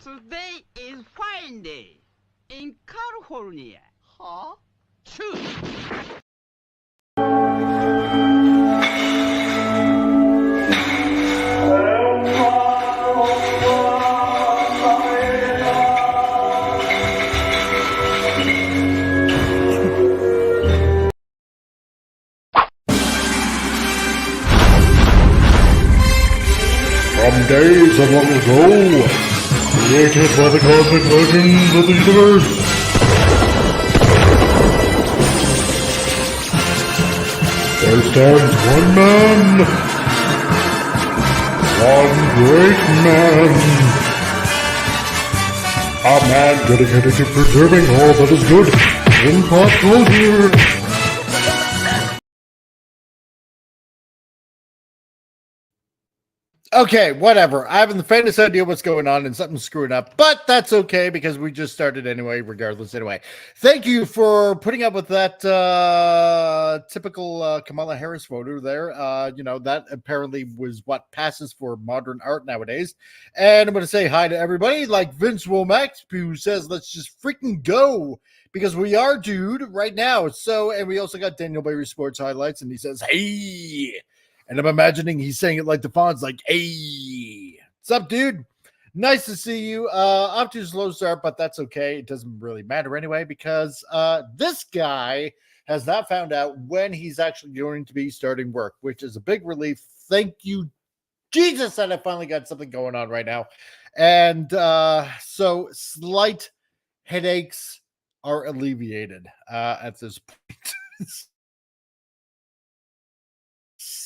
Today is fine day in California. Huh? Choose. From days of long ago, created by the cosmic legends of the universe, there stands one man, one great man, a man dedicated to preserving all that is good in pop culture. Okay, whatever. I have the faintest idea what's going on and something's screwing up, but that's okay because we just started anyway, regardless. Anyway, thank you for putting up with that typical Kamala Harris photo there. That apparently was what passes for modern art nowadays. And I'm going to say hi to everybody like Vince Womack, who says, let's just freaking go because we are, dude, right now. So, and we also got Daniel Berry Sports Highlights, and he says, hey. And I'm imagining he's saying it like the Fonz, like, hey, what's up, dude? Nice to see you. Off to a slow start, but that's okay. It doesn't really matter anyway, because this guy has not found out when he's actually going to be starting work, which is a big relief. Thank you, Jesus, that I finally got something going on right now. And so slight headaches are alleviated at this point.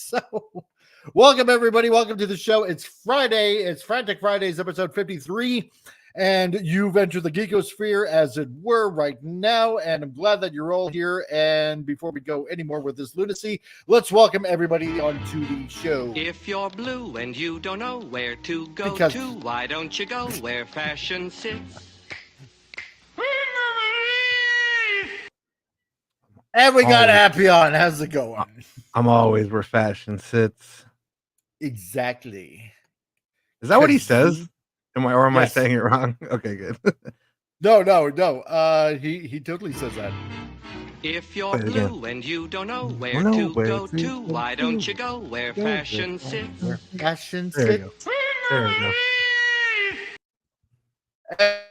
So, welcome everybody. Welcome to the show. It's Friday. It's Frantic Fridays, episode 53. And you've entered the geekosphere, as it were, right now. And I'm glad that you're all here. And before we go any more with this lunacy, let's welcome everybody onto the show. If you're blue and you don't know where to go to, why don't you go where fashion sits? And we got Happy on. How's it going? I'm always where fashion sits. Exactly. Is that what he says? Am I saying it wrong? Okay, good. No. He totally says that. If you're blue and you don't know where to go to, why don't you go where fashion sits? Where fashion There you sits. go. There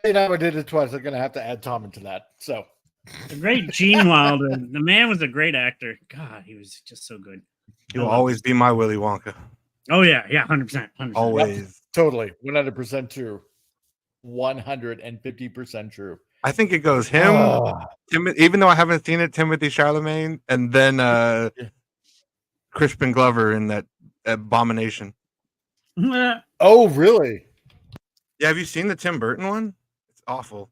you go. I did it twice. I'm gonna have to add Tom into that. So. The great Gene Wilder. The man was a great actor. God, he was just so good. He'll always be my Willy Wonka. Oh, yeah. 100%. Always. Yep, totally. 100% true. 150% true. I think it goes him, even though I haven't seen it, Timothy Chalamet, and then Crispin Glover in that Abomination. Oh, really? Yeah, have you seen the Tim Burton one? It's awful.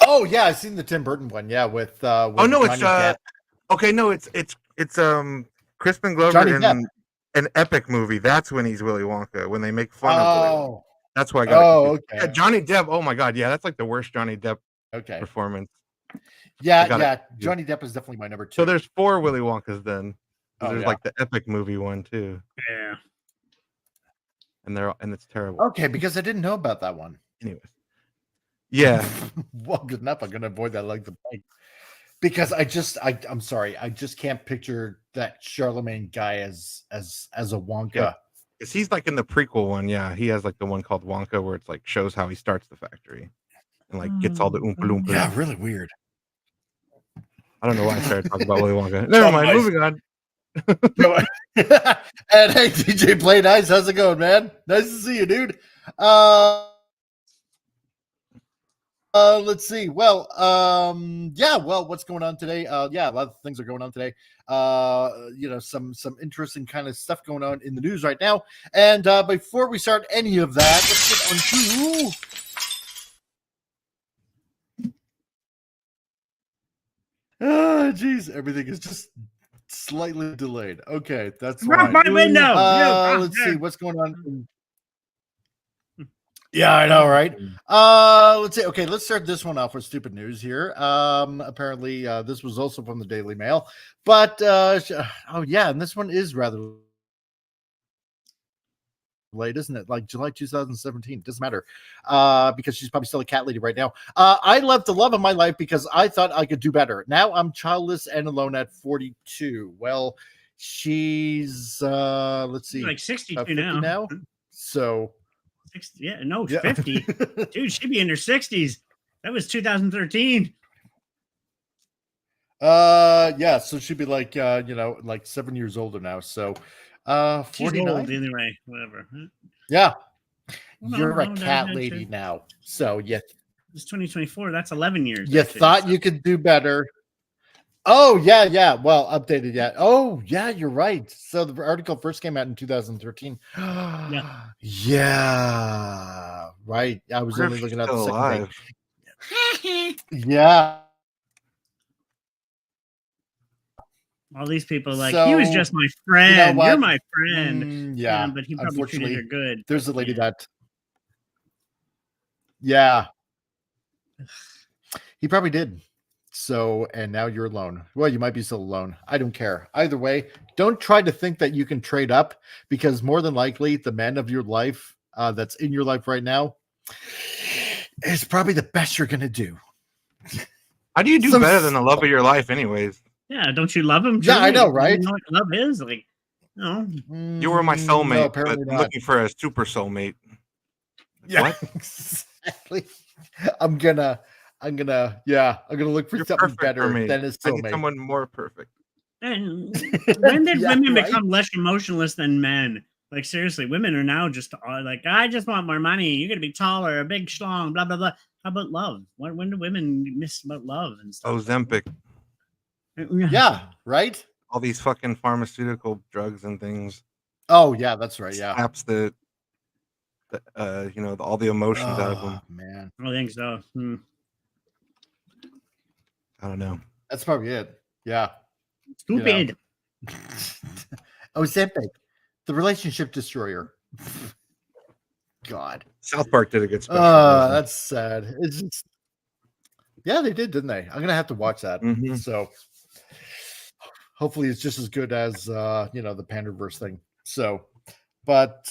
Oh yeah, I've seen the Tim Burton one. Yeah, with oh no, Johnny Depp. Okay, no, it's Crispin Glover Johnny in Depp. an epic movie. That's when he's Willy Wonka, when they make fun of Willy Wonka. That's why I got okay. Yeah, Johnny Depp. Oh my god, yeah, that's like the worst Johnny Depp performance. Yeah. Johnny Depp is definitely my number 2. So there's 4 Willy Wonkas then. There's yeah. like the epic movie one too. Yeah. And it's terrible. Okay, because I didn't know about that one. Anyways. Yeah. Well, good enough. I'm gonna avoid that like the plague. Because I'm sorry, I just can't picture that Charlemagne guy as a Wonka. Yeah. Because he's like in the prequel one, yeah. He has like the one called Wonka where it's like shows how he starts the factory and like gets all the Oompa Loompa. Yeah, really weird. I don't know why I started talking about Willy Wonka. Never mind, moving on. And hey, DJ Play Nice, how's it going, man? Nice to see you, dude. Let's see. Well, what's going on today? A lot of things are going on today. Some interesting kind of stuff going on in the news right now. And before we start any of that, let's get on to geez, everything is just slightly delayed. Okay, that's fine. My window. Let's see what's going on. Yeah, I know, right? Let's see. Okay, let's start this one off with stupid news here. Apparently, this was also from the Daily Mail, but and this one is rather late, isn't it? Like July 2017. Doesn't matter. Because she's probably still a cat lady right now. I left the love of my life because I thought I could do better. Now I'm childless and alone at 42. Well, she's let's see, like 62 now. So 60, 50. Dude, she'd be in her 60s. That was 2013. Yeah, so she'd be like like 7 years older now. So 49. She's old anyway, whatever. Yeah. No, You're a cat lady now. So yeah. It's 2024. That's 11 years. You thought you could do better. Oh, yeah. Well, updated yet. Oh, yeah, you're right. So the article first came out in 2013. Yeah. Right. I was only looking at the second page. Yeah. All these people are like, he was just my friend. You're my friend. Yeah. But he probably treated her good. There's a lady that. Yeah. He probably did. So, and now you're alone. Well, you might be still alone. I don't care. Either way, don't try to think that you can trade up, because more than likely the man of your life that's in your life right now is probably the best you're going to do. How do you do better than the love of your life anyways? Yeah, don't you love him? Yeah, I know, right? You know what love is? Like, no. You were my soulmate, but I'm not. looking for a super soulmate. Yeah, what? Exactly. I'm gonna look for something better than a soulmate. I need someone more perfect. And when did women become less emotionless than men? Like, seriously, women are now just like, I just want more money. You're gonna be taller, a big schlong, blah blah blah. How about love? When do women miss about love and stuff? Ozempic. Yeah, right. All these fucking pharmaceutical drugs and things. Oh yeah, that's right. Yeah, slaps all the emotions out of them. Man, I think so. I don't know. That's probably it. Yeah. Stupid. Ozempic, the relationship destroyer. God. South Park did a good special. That's sad. It's just... Yeah, they did, didn't they? I'm gonna have to watch that. Mm-hmm. So hopefully it's just as good as the Panderverse thing. So, but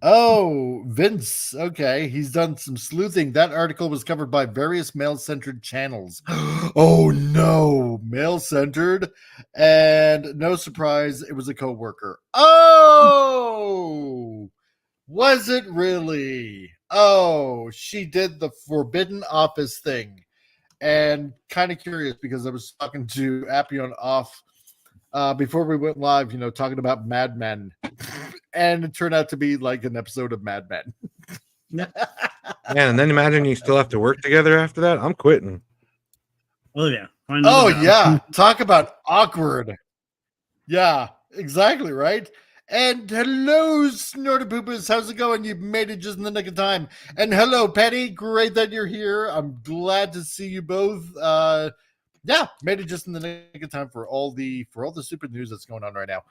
Vince, okay, he's done some sleuthing. That article was covered by various male-centered channels. Oh no, male-centered, and no surprise, it was a co-worker. Oh, was it really? Oh, she did the Forbidden Office thing. And kind of curious, because I was talking to Appion off before we went live, talking about Mad Men. And it turned out to be like an episode of Mad Men. Man, and then imagine you still have to work together after that. I'm quitting. Oh, yeah. Yeah. Talk about awkward. Yeah, exactly, right? And hello, Snortapoopers. How's it going? You made it just in the nick of time. And hello, Patty. Great that you're here. I'm glad to see you both. Made it just in the nick of time for all the super news that's going on right now.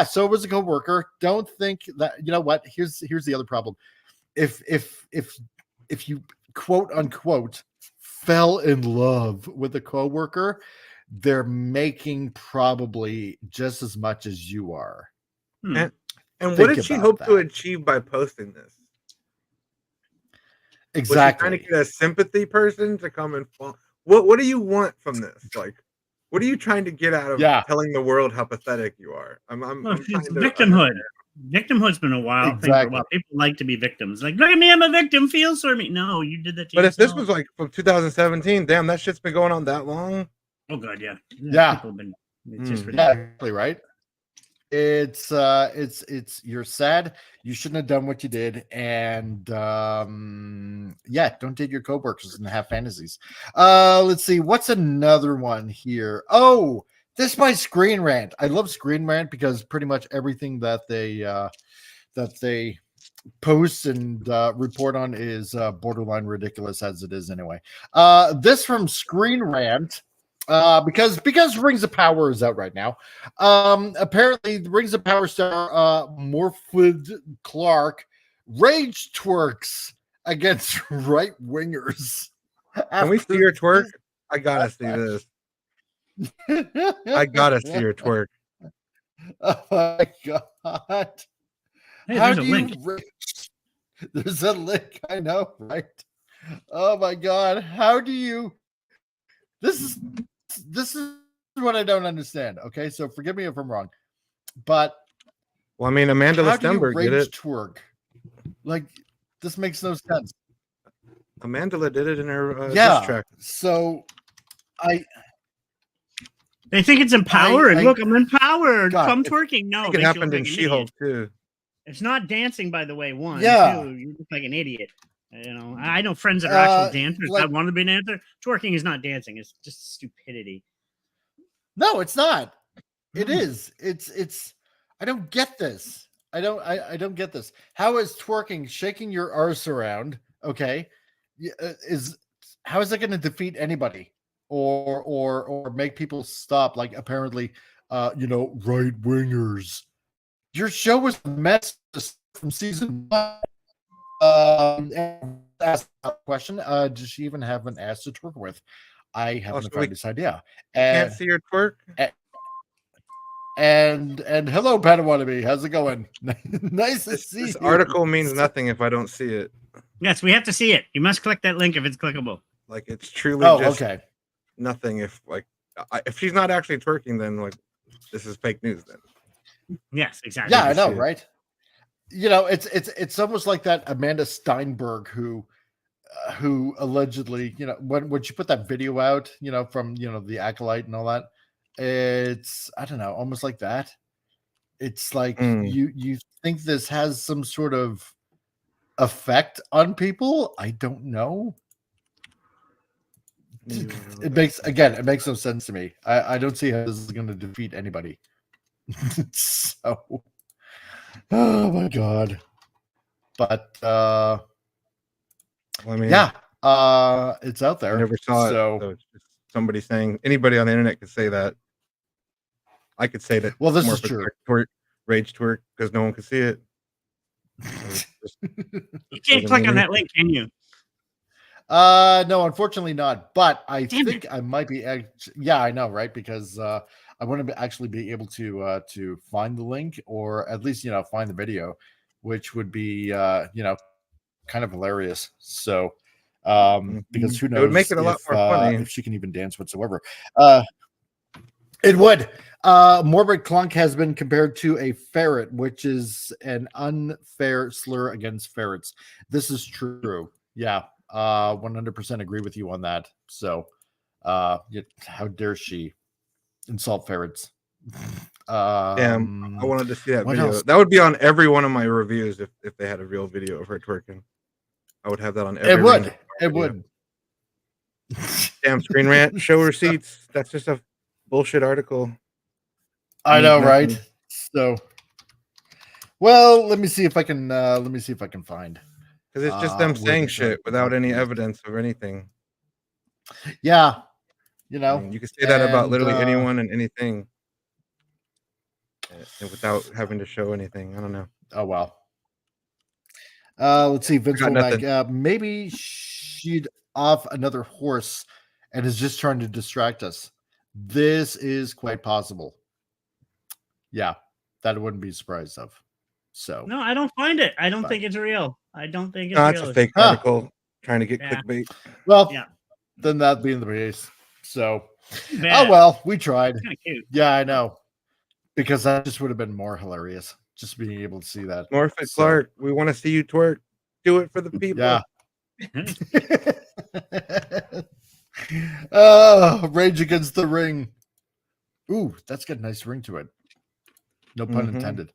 So it was a co-worker. Don't think that, what? Here's the other problem. If you quote unquote fell in love with a co-worker, they're making probably just as much as you are. And what did she hope to achieve by posting this? Exactly. Was she trying to get a sympathy person to come and fall? What do you want from this? Like, what are you trying to get out of telling the world how pathetic you are? I'm victimhood. Victimhood's been a wild thing for a while. People like to be victims. Like, look at me, I'm a victim. Feel for me. No, you did that to yourself. If this was like from 2017, damn, that shit's been going on that long. Oh god, yeah. It's just exactly right. It's you're sad. You shouldn't have done what you did, and don't date your coworkers and have fantasies. Let's see, what's another one here? Oh, this is my Screen Rant. I love Screen Rant because pretty much everything that they post and report on is borderline ridiculous, as it is anyway. This from Screen Rant. Because Rings of Power is out right now. Apparently, the Rings of Power star Morford Clark rage twerks against right wingers. Can we see your twerk? I gotta see this. I gotta see your twerk. Oh my god! Hey, How there's a do you link. reach? There's a link. I know, right? Oh my god! How do you? This is what I don't understand. Okay, so forgive me if I'm wrong, but Well, I mean, Amanda how do you Stenberg did rage it. twerk? Like, this makes no sense. Amanda did it in her diss Yeah. track. So They think it's empowering. Look, I'm empowered. God, Come if- twerking. No, I think it it makes you happened look in like an She-Hulk idiot. too. It's not dancing, by the way. One, Yeah. two, you look like an idiot. You know, I know friends that are actual dancers. I like- want to be a dancer. Twerking is not dancing. It's just stupidity. No, it's not. It No. is. It's. I don't get this. I don't get this. How is twerking, shaking your arse around? Okay, how is that going to defeat anybody or make people stop? Like apparently, right wingers. Your show was a mess from season 1. And ask a question. Does she even have an ass to twerk with? I have no this idea. Can't see her twerk. And hello, Padawannabe. How's it going? Nice to see This you. article means nothing if I don't see it. Yes, we have to see it. You must click that link if it's clickable. Like it's truly just okay. nothing. If if she's not actually twerking, then like this is fake news. Then Yes, exactly. Yeah, I know, right? It's almost like that Amanda Steinberg who allegedly, when she put that video out, from the Acolyte and all that. It's, I don't know, almost like that. It's like you think this has some sort of effect on people. I don't know. It makes no sense to me. I don't see how this is going to defeat anybody. So, oh my god. But well, I mean, yeah, it's out there. I never saw it. So it's just somebody saying, anybody on the internet could say that. I could say that. Well, this is true. Rage twerk because no one could see it. You can't click on that link, can you? No, unfortunately not. But I think I might be. Yeah, I know, right? Because I want to actually be able to find the link, or at least find the video, which would be kind of hilarious. So because who knows, it would make it a lot more funny if she can even dance whatsoever. It would. Morbid Clunk has been compared to a ferret, which is an unfair slur against ferrets. This is true. Yeah, 100% agree with you on that. So, how dare she insult ferrets? Damn, I wanted to see that video. Else? That would be on every one of my reviews if they had a real video of her twerking. I would have that on every. It would. Damn, Screen Rant, show receipts. That's just a bullshit article. I know, right? So, well, let me see if I can find. Because it's just them saying shit without any evidence of anything. Yeah, I mean, you can say that about literally anyone and anything, and without having to show anything. I don't know. Oh well. Let's see, Vince Womack. Maybe she'd off another horse and is just trying to distract us. This is quite possible. Yeah, that I wouldn't be surprised of. So no, I don't find it. I don't think it's real. I don't think it's real. It's a fake article trying to get clickbait. Well, then that being the case. So, bad. Oh well, we tried. Kind of cute. Yeah, I know. Because that just would have been more hilarious. Just being able to see that. Morphic Clark, we want to see you twerk. Do it for the people. Yeah. Rage Against the Ring. Ooh, that's got a nice ring to it. No pun intended.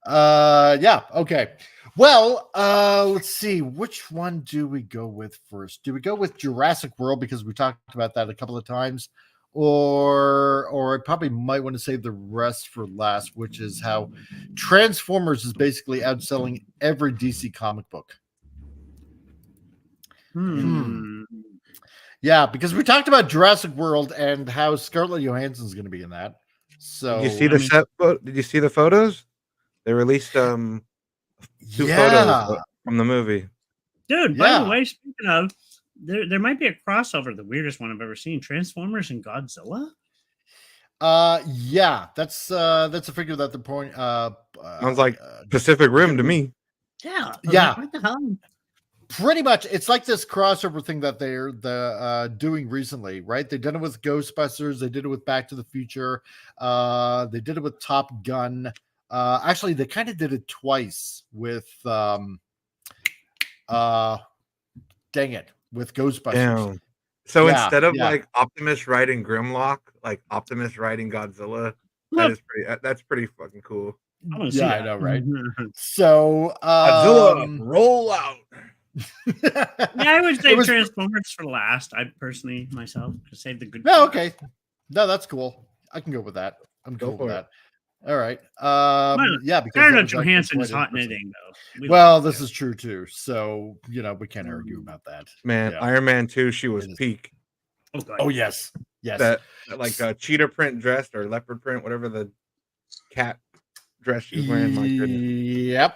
Yeah, okay. Well, let's see. Which one do we go with first? Do we go with Jurassic World because we talked about that a couple of times? Or I probably might want to save the rest for last, which is how Transformers is basically outselling every DC comic book. Yeah, because we talked about Jurassic World and how Scarlett Johansson is going to be in that. So did you see the set? Did you see the photos? They released 2 photos from the movie. Dude, by the way, speaking of, there might be a crossover, the weirdest one I've ever seen. Transformers and Godzilla. Yeah, that's a figure that they're pointing. Sounds like Pacific Rim to me. Yeah. Yeah. What the hell? Pretty much, it's like this crossover thing that they're doing recently, right? They did it with Ghostbusters, they did it with Back to the Future, they did it with Top Gun. Actually, they kind of did it twice with dang it, with Ghostbusters. Damn. So Yeah, instead of yeah. like Optimus riding Grimlock, like Optimus riding Godzilla, that's pretty fucking cool. I want to see Yeah, that. I know, right? So Godzilla, roll out. Yeah, I would say was- Transformers for last. I personally myself to save the good. No, okay. No, that's cool. I can go with that. I'm Go cool for with it. that. All right. Well, Yeah, because Scarlett that was actually Johansson is quite hot in interesting. anything, though. We Well, love this her. is true too. So, we can't argue about that. Man, Yeah. Iron Man 2, she was It is. peak. Oh, God. Oh, yes. Yes. That like cheetah print dress or leopard print, whatever the cat dress she was wearing. My goodness. Yep.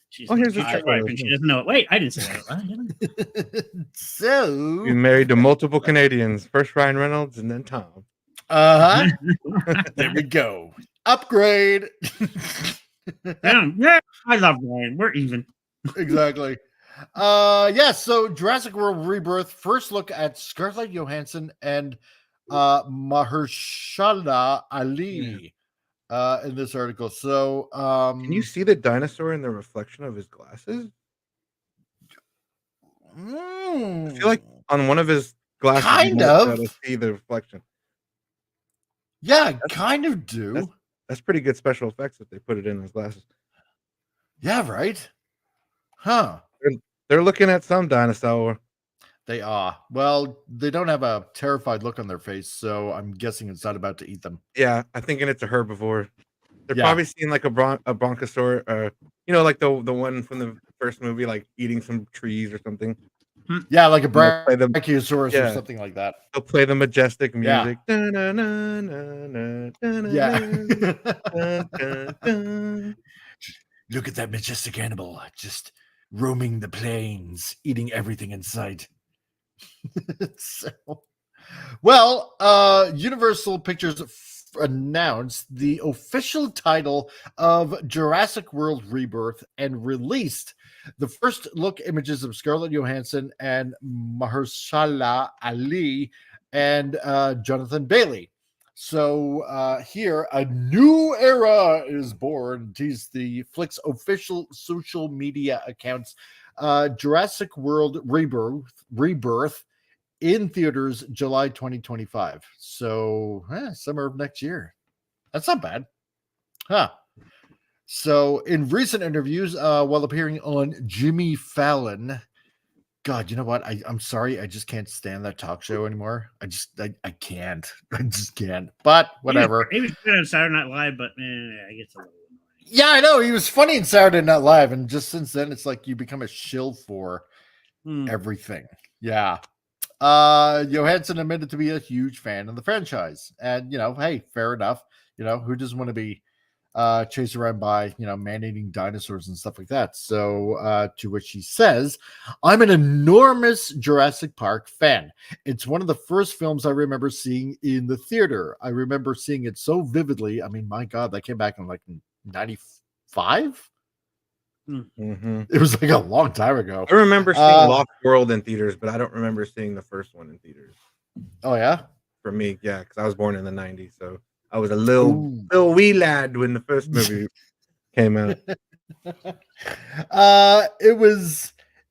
She's Oh, here's the the future wife, and she doesn't know it. Wait, I didn't say that. Right? Did I? So, She's married to multiple Canadians. First Ryan Reynolds and then Tom. there we go. Upgrade. Yeah, I love Ryan. We're even. Exactly. Yeah, so Jurassic World Rebirth, first look at Scarlett Johansson and Mahershala Ali in this article. So Can you see the dinosaur in the reflection of his glasses? I feel like on one of his glasses, Kind you might be of. able to see the reflection. Yeah, kind of do. That's pretty good special effects if they put it in his glasses. Yeah, right. Huh. They're looking at some dinosaur. They are. Well, they don't have a terrified look on their face, so I'm guessing it's not about to eat them. Yeah, I'm thinking it's a herbivore. They're Yeah. probably seeing like a bronchosaur, like the one from the first movie, like eating some trees or something. Yeah, like a They'll play the- Brachiosaurus or yeah. something like that. They'll play the majestic Yeah. music. Yeah. Yeah. Look at that majestic animal just roaming the plains, eating everything in sight. Universal Pictures announced the official title of Jurassic World Rebirth and released the first look images of Scarlett Johansson and Mahershala Ali and Jonathan Bailey. So here, a new era is born. Tease the flick's official social media accounts. Jurassic World Rebirth in theaters July 2025. So summer of next year. That's not bad. Huh. So in recent interviews, while appearing on Jimmy Fallon, God, you know what? I'm sorry. I just can't stand that talk show anymore. I can't. I just can't. But whatever. He was good on Saturday Night Live, but I get a little annoying. Yeah, I know. He was funny in Saturday Night Live. And just since then, it's like you become a shill for everything. Yeah. Johansson admitted to be a huge fan of the franchise. And, hey, fair enough. Who doesn't want to be chased around by man-eating dinosaurs and stuff like that? So to which he says, I'm an enormous Jurassic Park fan. It's one of the first films I remember seeing in the theater. I remember seeing it so vividly. I mean, my God, that came back in like 95. It was like a long time ago. I remember seeing Lost World in theaters, but I don't remember seeing the first one in theaters. Oh yeah, for me, yeah, because I was born in the '90s, so I was a little wee lad when the first movie came out.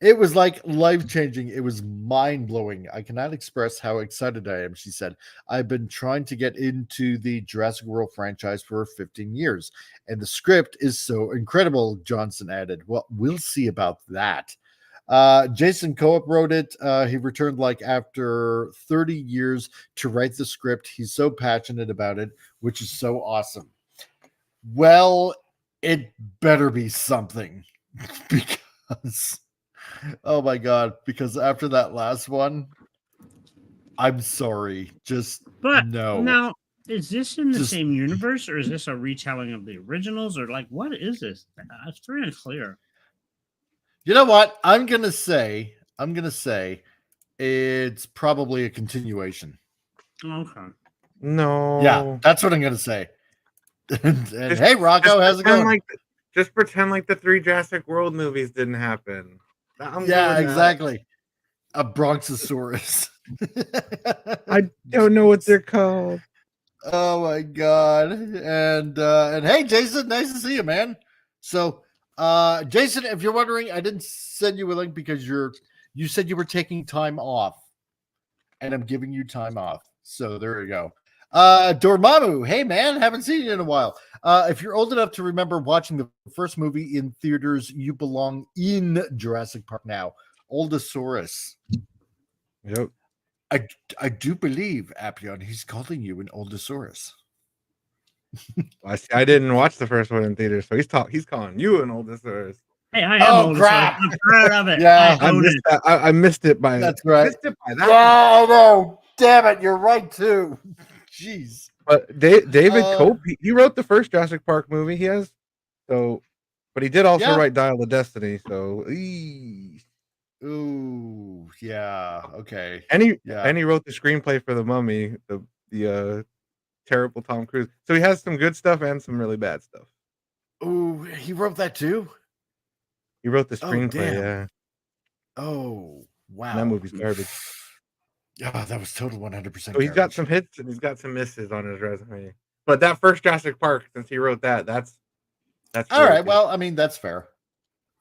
It was like life-changing. It was mind-blowing. I cannot express how excited I am, she said. I've been trying to get into the Jurassic World franchise for 15 years, and the script is so incredible, Johnson added. Well, we'll see about that. Jason Coop wrote it. He returned after 30 years to write the script. He's so passionate about it, which is so awesome. Well, it better be something because oh my God, because after that last one, I'm sorry, no. Now, is this in the same universe, or is this a retelling of the originals, or what is this? It's very unclear. You know what? I'm gonna say it's probably a continuation. Okay. No. Yeah, that's what I'm gonna say. and hey, Rocco, how's it going? Just pretend like the 3 Jurassic World movies didn't happen. Yeah, exactly. A Brontosaurus. I don't know what they're called. Oh my god. And hey, Jason, nice to see you, man. So Jason, if you're wondering, I didn't send you a link because you said you were taking time off. And I'm giving you time off. So there you go. Dormammu, hey man, haven't seen you in a while. If you're old enough to remember watching the first movie in theaters, you belong in Jurassic Park now. Oldosaurus. Yep. I do believe, Appion, he's calling you an Oldosaurus. I didn't watch the first one in theaters, so he's calling you an Oldosaurus. Hey, I am Oldosaurus. Crap. I'm proud of it. Yeah, I missed it by that's right. Missed it by that I know. Damn it, you're right too. Jeez. But David Cope, he wrote the first Jurassic Park movie. But he did also write Dial of Destiny. So, ooh, yeah, okay. And he wrote the screenplay for The Mummy, the terrible Tom Cruise. So he has some good stuff and some really bad stuff. Ooh, he wrote that too. He wrote the screenplay. Yeah. Oh, wow. And that movie's garbage. Oh, that was total 100%. So he's got some hits and he's got some misses on his resume. But that first Jurassic Park, since he wrote that's all really right. good. Well, I mean, that's fair.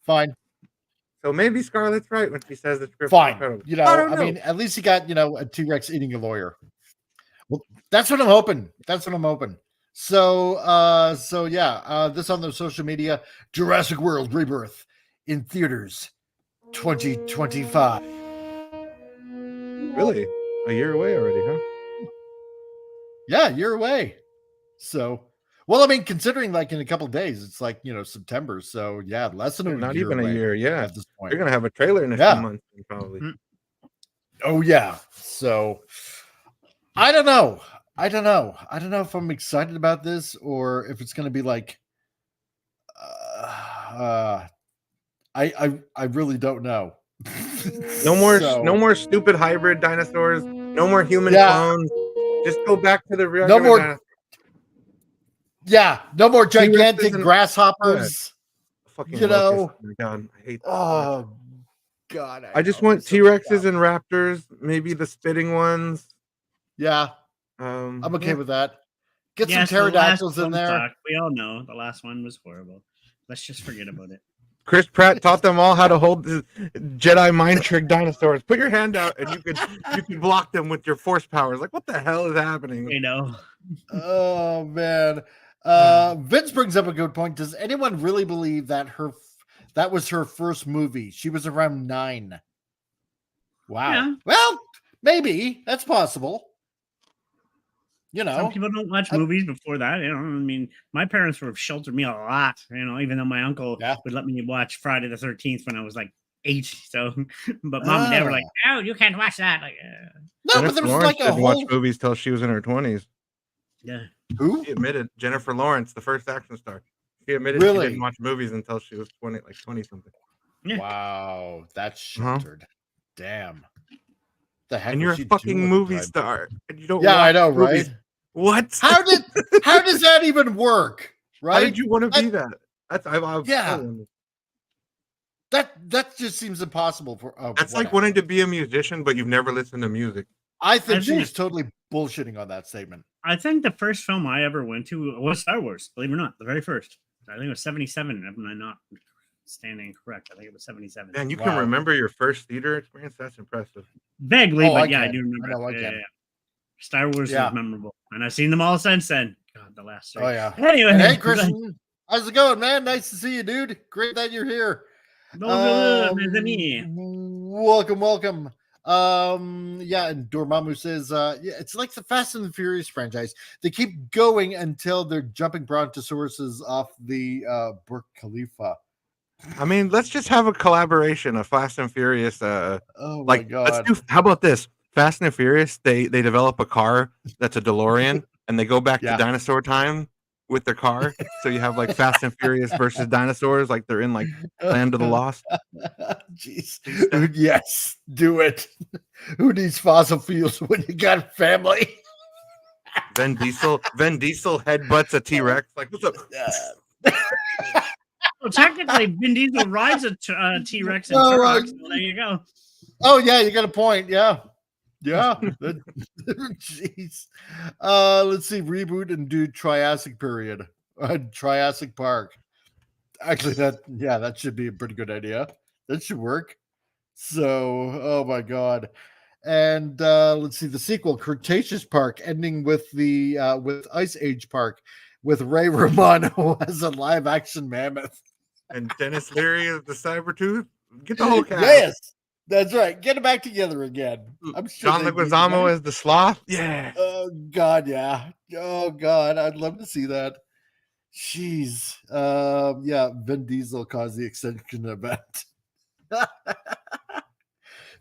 Fine. So maybe Scarlett's right when she says the script. Fine. Incredible. You know, I mean, at least he got, a T-Rex eating a lawyer. Well, that's what I'm hoping. So, this on the social media, Jurassic World Rebirth in theaters 2025. Really? A year away already, huh? Yeah, a year away. So, well, I mean, considering like in a couple of days, it's like, September. So, yeah, less than not even a year. Yeah. At this point. You're going to have a trailer in a few months, probably. Oh, yeah. So, I don't know. I don't know if I'm excited about this or if it's going to be like, I really don't know. No more stupid hybrid dinosaurs. No more human clones. Just go back to the real. No more gigantic grasshoppers. Fucking locusts. Oh my God, I hate that. Oh God, I just want T-Rexes and raptors, maybe the spitting ones. Yeah, I'm okay with that. Get some the pterodactyls last in there. sucked. We all know the last one was horrible. Let's just forget about it. Chris Pratt taught them all how to hold the Jedi mind trick dinosaurs. Put your hand out and you could block them with your force powers. Like, what the hell is happening? You know. Oh man. Vince brings up a good point. Does anyone really believe that that was her first movie? She was around 9. Wow. Yeah. Well, maybe that's possible. Some people don't watch movies before that. I mean, my parents would have sheltered me a lot, even though my uncle would let me watch Friday the 13th when I was like 8. So, but mom and dad were like, "No, you can't watch that." Like, no, but there was like a whole... watch movies till she was in her 20s. Yeah. Who? She admitted, Jennifer Lawrence, the first action star. She admitted she didn't watch movies until she was 20 something. Yeah. Wow, that's sheltered. Damn. The heck? And you're a fucking movie star, and you don't. Yeah, I know, movies. right? What? How does that even work? Right? How did you want to be that? That just seems impossible for. That's like wanting to be a musician, but you've never listened to music. I think she was totally bullshitting on that statement. I think the first film I ever went to was Star Wars. Believe it or not, the very first. I think it was 77. If I'm not standing correct, I think it was 77. Man, you can remember your first theater experience? That's impressive. Vaguely, but I do remember. Yeah. Star Wars is memorable, and I've seen them all since then. God, the last 3. Oh yeah. Anyway, hey Christian, how's it going, man? Nice to see you, dude. Great that you're here. Welcome. And Dormammu says, it's like the Fast and the Furious franchise. They keep going until they're jumping brontosauruses off the Burj Khalifa. I mean, let's just have a collaboration of Fast and Furious. Oh my God. How about this? Fast and Furious, they develop a car that's a DeLorean, and they go back to dinosaur time with their car. So you have like Fast and Furious versus dinosaurs, like they're in like Land of the Lost. Jeez. Yes, do it. Who needs fossil fuels when you got family? Vin Diesel headbutts a T-Rex. Like, what's up? Well, technically, Vin Diesel rides a T-Rex and Turok, so there you go. Oh, yeah, you got a point. Yeah. Yeah. Jeez. Let's see. Reboot and do Triassic period. Triassic Park. Actually, that should be a pretty good idea. That should work. So, oh my God. And let's see the sequel, Cretaceous Park, ending with the with Ice Age Park, with Ray Romano as a live action mammoth. And Dennis Leary as the Cybertooth. Get the whole cast. Yes, that's right. Get it back together again. I'm sure John Leguizamo as the Sloth. Yeah. Oh God, yeah. Oh God, I'd love to see that. Jeez. Yeah, Vin Diesel caused the extinction event.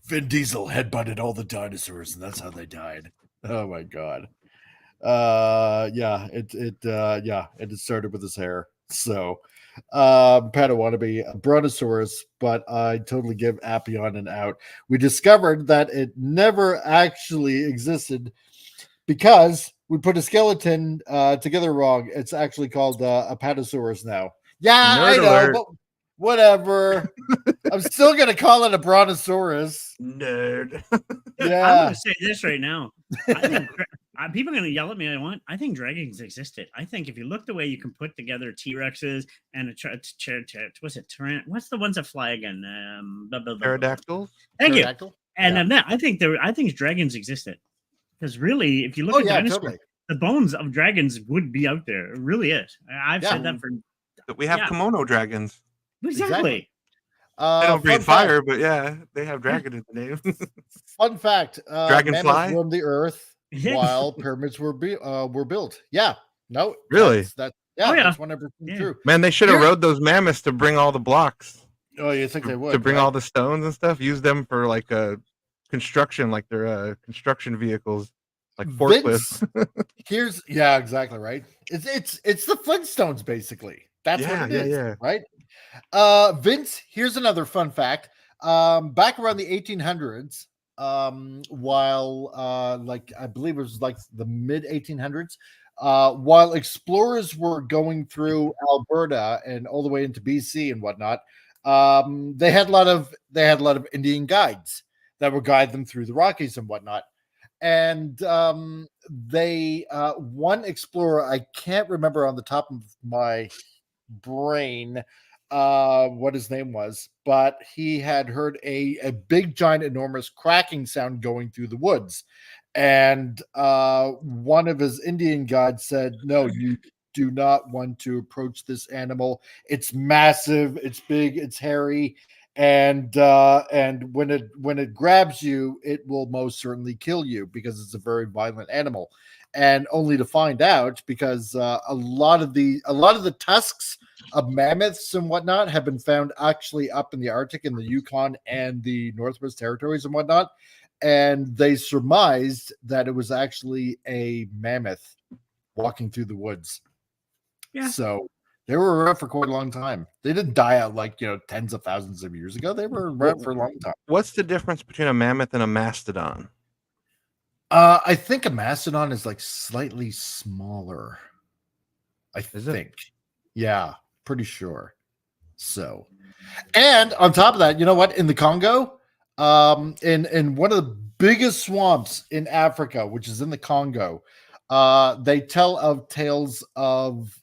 Vin Diesel headbutted all the dinosaurs, and that's how they died. Oh my God. It started with his hair. So Padawannabe, a Brontosaurus, but I totally give Apion an out. We discovered that it never actually existed because we put a skeleton together wrong. It's actually called a Patasaurus now. Yeah, Nerd I know, alert. but whatever. I'm still gonna call it a Brontosaurus. Nerd. Yeah. I'm going to say this right now. I think people are going to yell at me. I think dragons existed. I think if you look the way you can put together T-Rexes and what's it? What's the ones that fly again? Pterodactyls. Thank you. Pterodactyl? And I think dragons existed because really, if you look at dinosaurs, totally. the bones of dragons would be out there. It really is. I've said that for. We have kimono dragons. Exactly. They don't breathe fun fire, fact. but yeah, they have dragon in the name. Fun fact: Dragonfly? mammoths roamed the earth while pyramids were built. Yeah, no, Really? That's Oh, yeah. that's 100% true. Man, they should have Here- rode those mammoths to bring all the blocks, Oh, you think they would to bring right? all the stones and stuff. Use them for like construction, like their construction vehicles, like forklifts. Vince, exactly right. It's the Flintstones basically. That's what it is, right? Vince, here's another fun fact. Back around the 1800s, while like I believe it was like the mid 1800s, while explorers were going through Alberta and all the way into BC and whatnot, they had a lot of Indian guides that would guide them through the Rockies and whatnot. And they one explorer, I can't remember on the top of my brain what his name was, but he had heard a big, giant, enormous cracking sound going through the woods. And one of his Indian guides said, "No, you do not want to approach this animal. It's massive, it's big, it's hairy, and when it grabs you, it will most certainly kill you because it's a very violent animal." And only to find out, because a lot of the tusks of mammoths and whatnot have been found actually up in the Arctic, in the Yukon and the Northwest Territories and whatnot, and they surmised that it was actually a mammoth walking through the woods. Yeah. So they were around for quite a long time. They didn't die out like tens of thousands of years ago. They were around for a long time. What's the difference between a mammoth and a mastodon? I think a mastodon is like slightly smaller. I think. Yeah, pretty sure. So, and on top of that, you know what? In the Congo, in one of the biggest swamps in Africa, which is in the Congo, they tell of tales of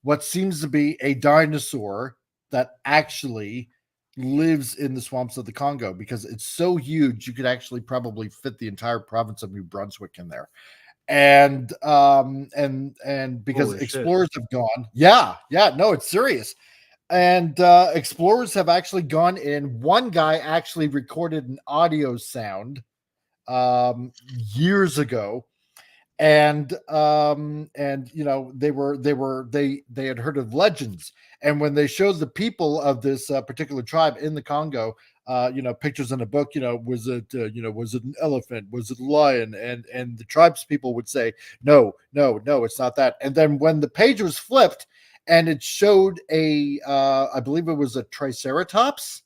what seems to be a dinosaur that actually lives in the swamps of the Congo, because it's so huge you could actually probably fit the entire province of New Brunswick in there. And because Holy explorers have gone, no, it's serious. And explorers have actually gone in. One guy actually recorded an audio sound years ago, and they had heard of legends. And when they showed the people of this particular tribe in the Congo, pictures in a book, was it an elephant? Was it a lion? And the tribes people would say, no, it's not that. And then when the page was flipped and it showed I believe it was a triceratops,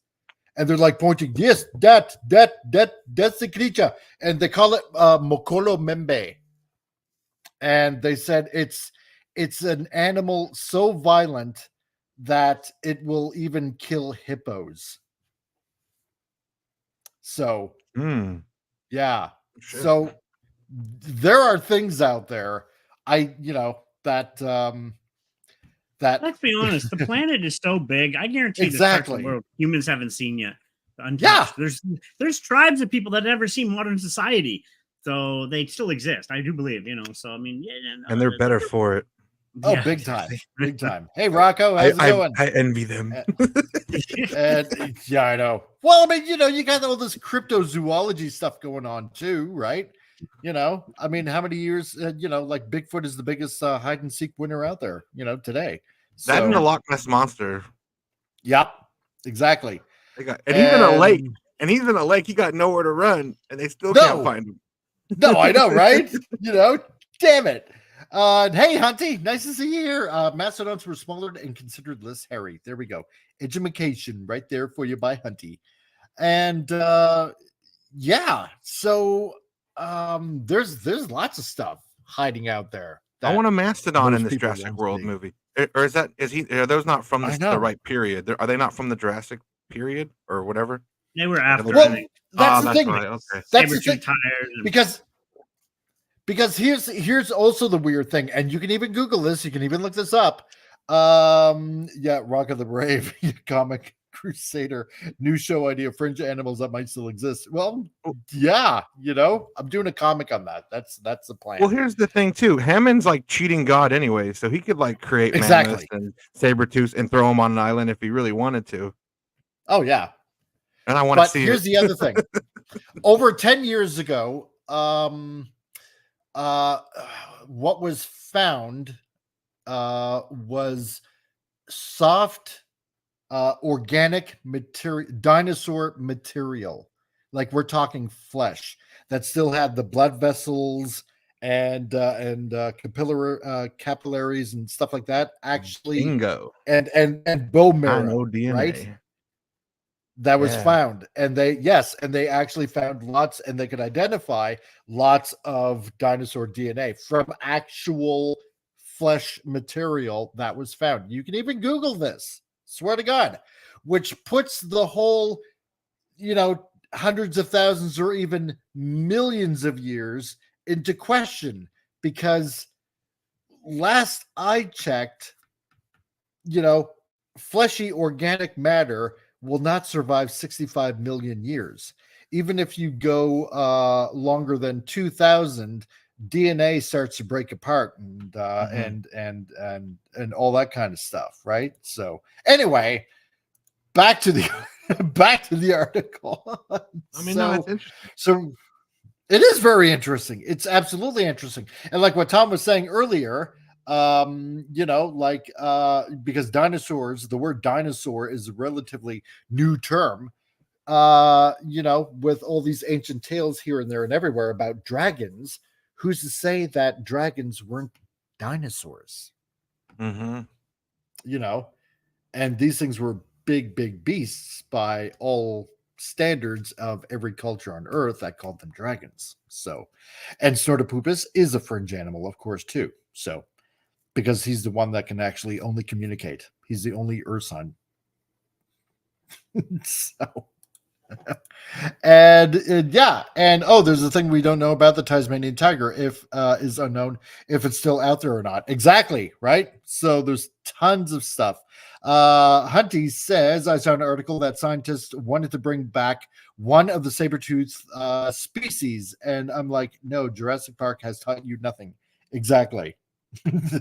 and they're like pointing, yes, that's the creature. And they call it Mokolo Membe. and they said it's an animal so violent that it will even kill hippos. So, yeah. So there are things out there. That let's be honest, the planet is so big. I guarantee exactly the world humans haven't seen yet. Yeah, there's tribes of people that never see modern society, so they still exist. I do believe, So I mean, and they're better for it. Oh, yeah, big time, big time. Hey, Rocco, how's it going? I envy them. And yeah, I know. Well, I mean, you got all this cryptozoology stuff going on too, right? I mean, how many years? Like Bigfoot is the biggest hide and seek winner out there. Today. That and the Loch Ness monster. Yep, exactly. He's in a lake, he got nowhere to run, and they still can't find him. No, I know, right? Damn it. Hey, Hunty, nice to see you here. Mastodons were smaller and considered less hairy. There we go. Education right there for you by Hunty. And yeah, so there's lots of stuff hiding out there. I want a mastodon in this Jurassic World movie. Or are those not from the right period? Are they not from the Jurassic period or whatever? They were after. Well, that's the thing. Right. Okay. That's the thing. Because here's also the weird thing, and you can even Google this, you can even look this up. Yeah, Rock of the Brave, comic Crusader, new show idea, fringe animals that might still exist. Well, yeah, I'm doing a comic on that. That's the plan. Well, here's the thing too. Hammond's like cheating God anyway, so he could like create Mammoths and Sabertooths and throw them on an island if he really wanted to. Oh yeah. And I want to see. Here's the other thing. Over 10 years ago, what was found was soft organic material, dinosaur material. Like we're talking flesh that still had the blood vessels and capillaries and stuff like that. Actually, bingo. And bone marrow, DNA. right? That was found, and they actually found lots, and they could identify lots of dinosaur DNA from actual flesh material that was found. You can even Google this, swear to God, which puts the whole, hundreds of thousands or even millions of years into question, because last I checked, fleshy organic matter will not survive 65 million years. Even if you go longer than 2000, DNA starts to break apart and all that kind of stuff, right? So anyway, back to the article. I mean, no, it's interesting. So it is very interesting. It's absolutely interesting. And like what Tom was saying earlier, because dinosaurs, the word dinosaur is a relatively new term, with all these ancient tales here and there and everywhere about dragons. Who's to say that dragons weren't dinosaurs? And these things were big beasts by all standards of every culture on Earth that called them dragons. So, and Snortopupus is a fringe animal, of course, too. So, because he's the one that can actually only communicate. He's the only Urson. So, and there's a thing we don't know about the Tasmanian tiger, if is unknown if it's still out there or not. Exactly, right? So there's tons of stuff. Hunty says, I saw an article that scientists wanted to bring back one of the saber-toothed species, and I'm like, no, Jurassic Park has taught you nothing. Exactly.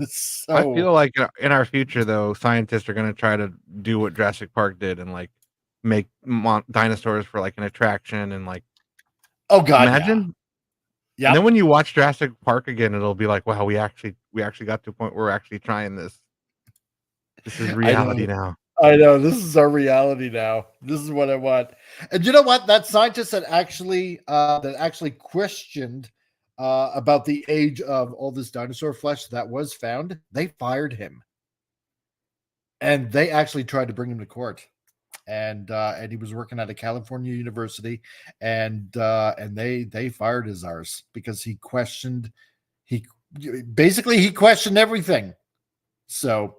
So, I feel like in our future, though, scientists are going to try to do what Jurassic Park did and like make dinosaurs for like an attraction and like. Oh God! Imagine. Yeah. And then when you watch Jurassic Park again, it'll be like, wow, we actually got to a point where we're actually trying this. This is reality now. I know, this is our reality now. This is what I want. And you know what? That scientist that actually questioned about the age of all this dinosaur flesh that was found, they fired him, and they actually tried to bring him to court, and he was working at a California university, and they fired his arse because he questioned basically he questioned everything. So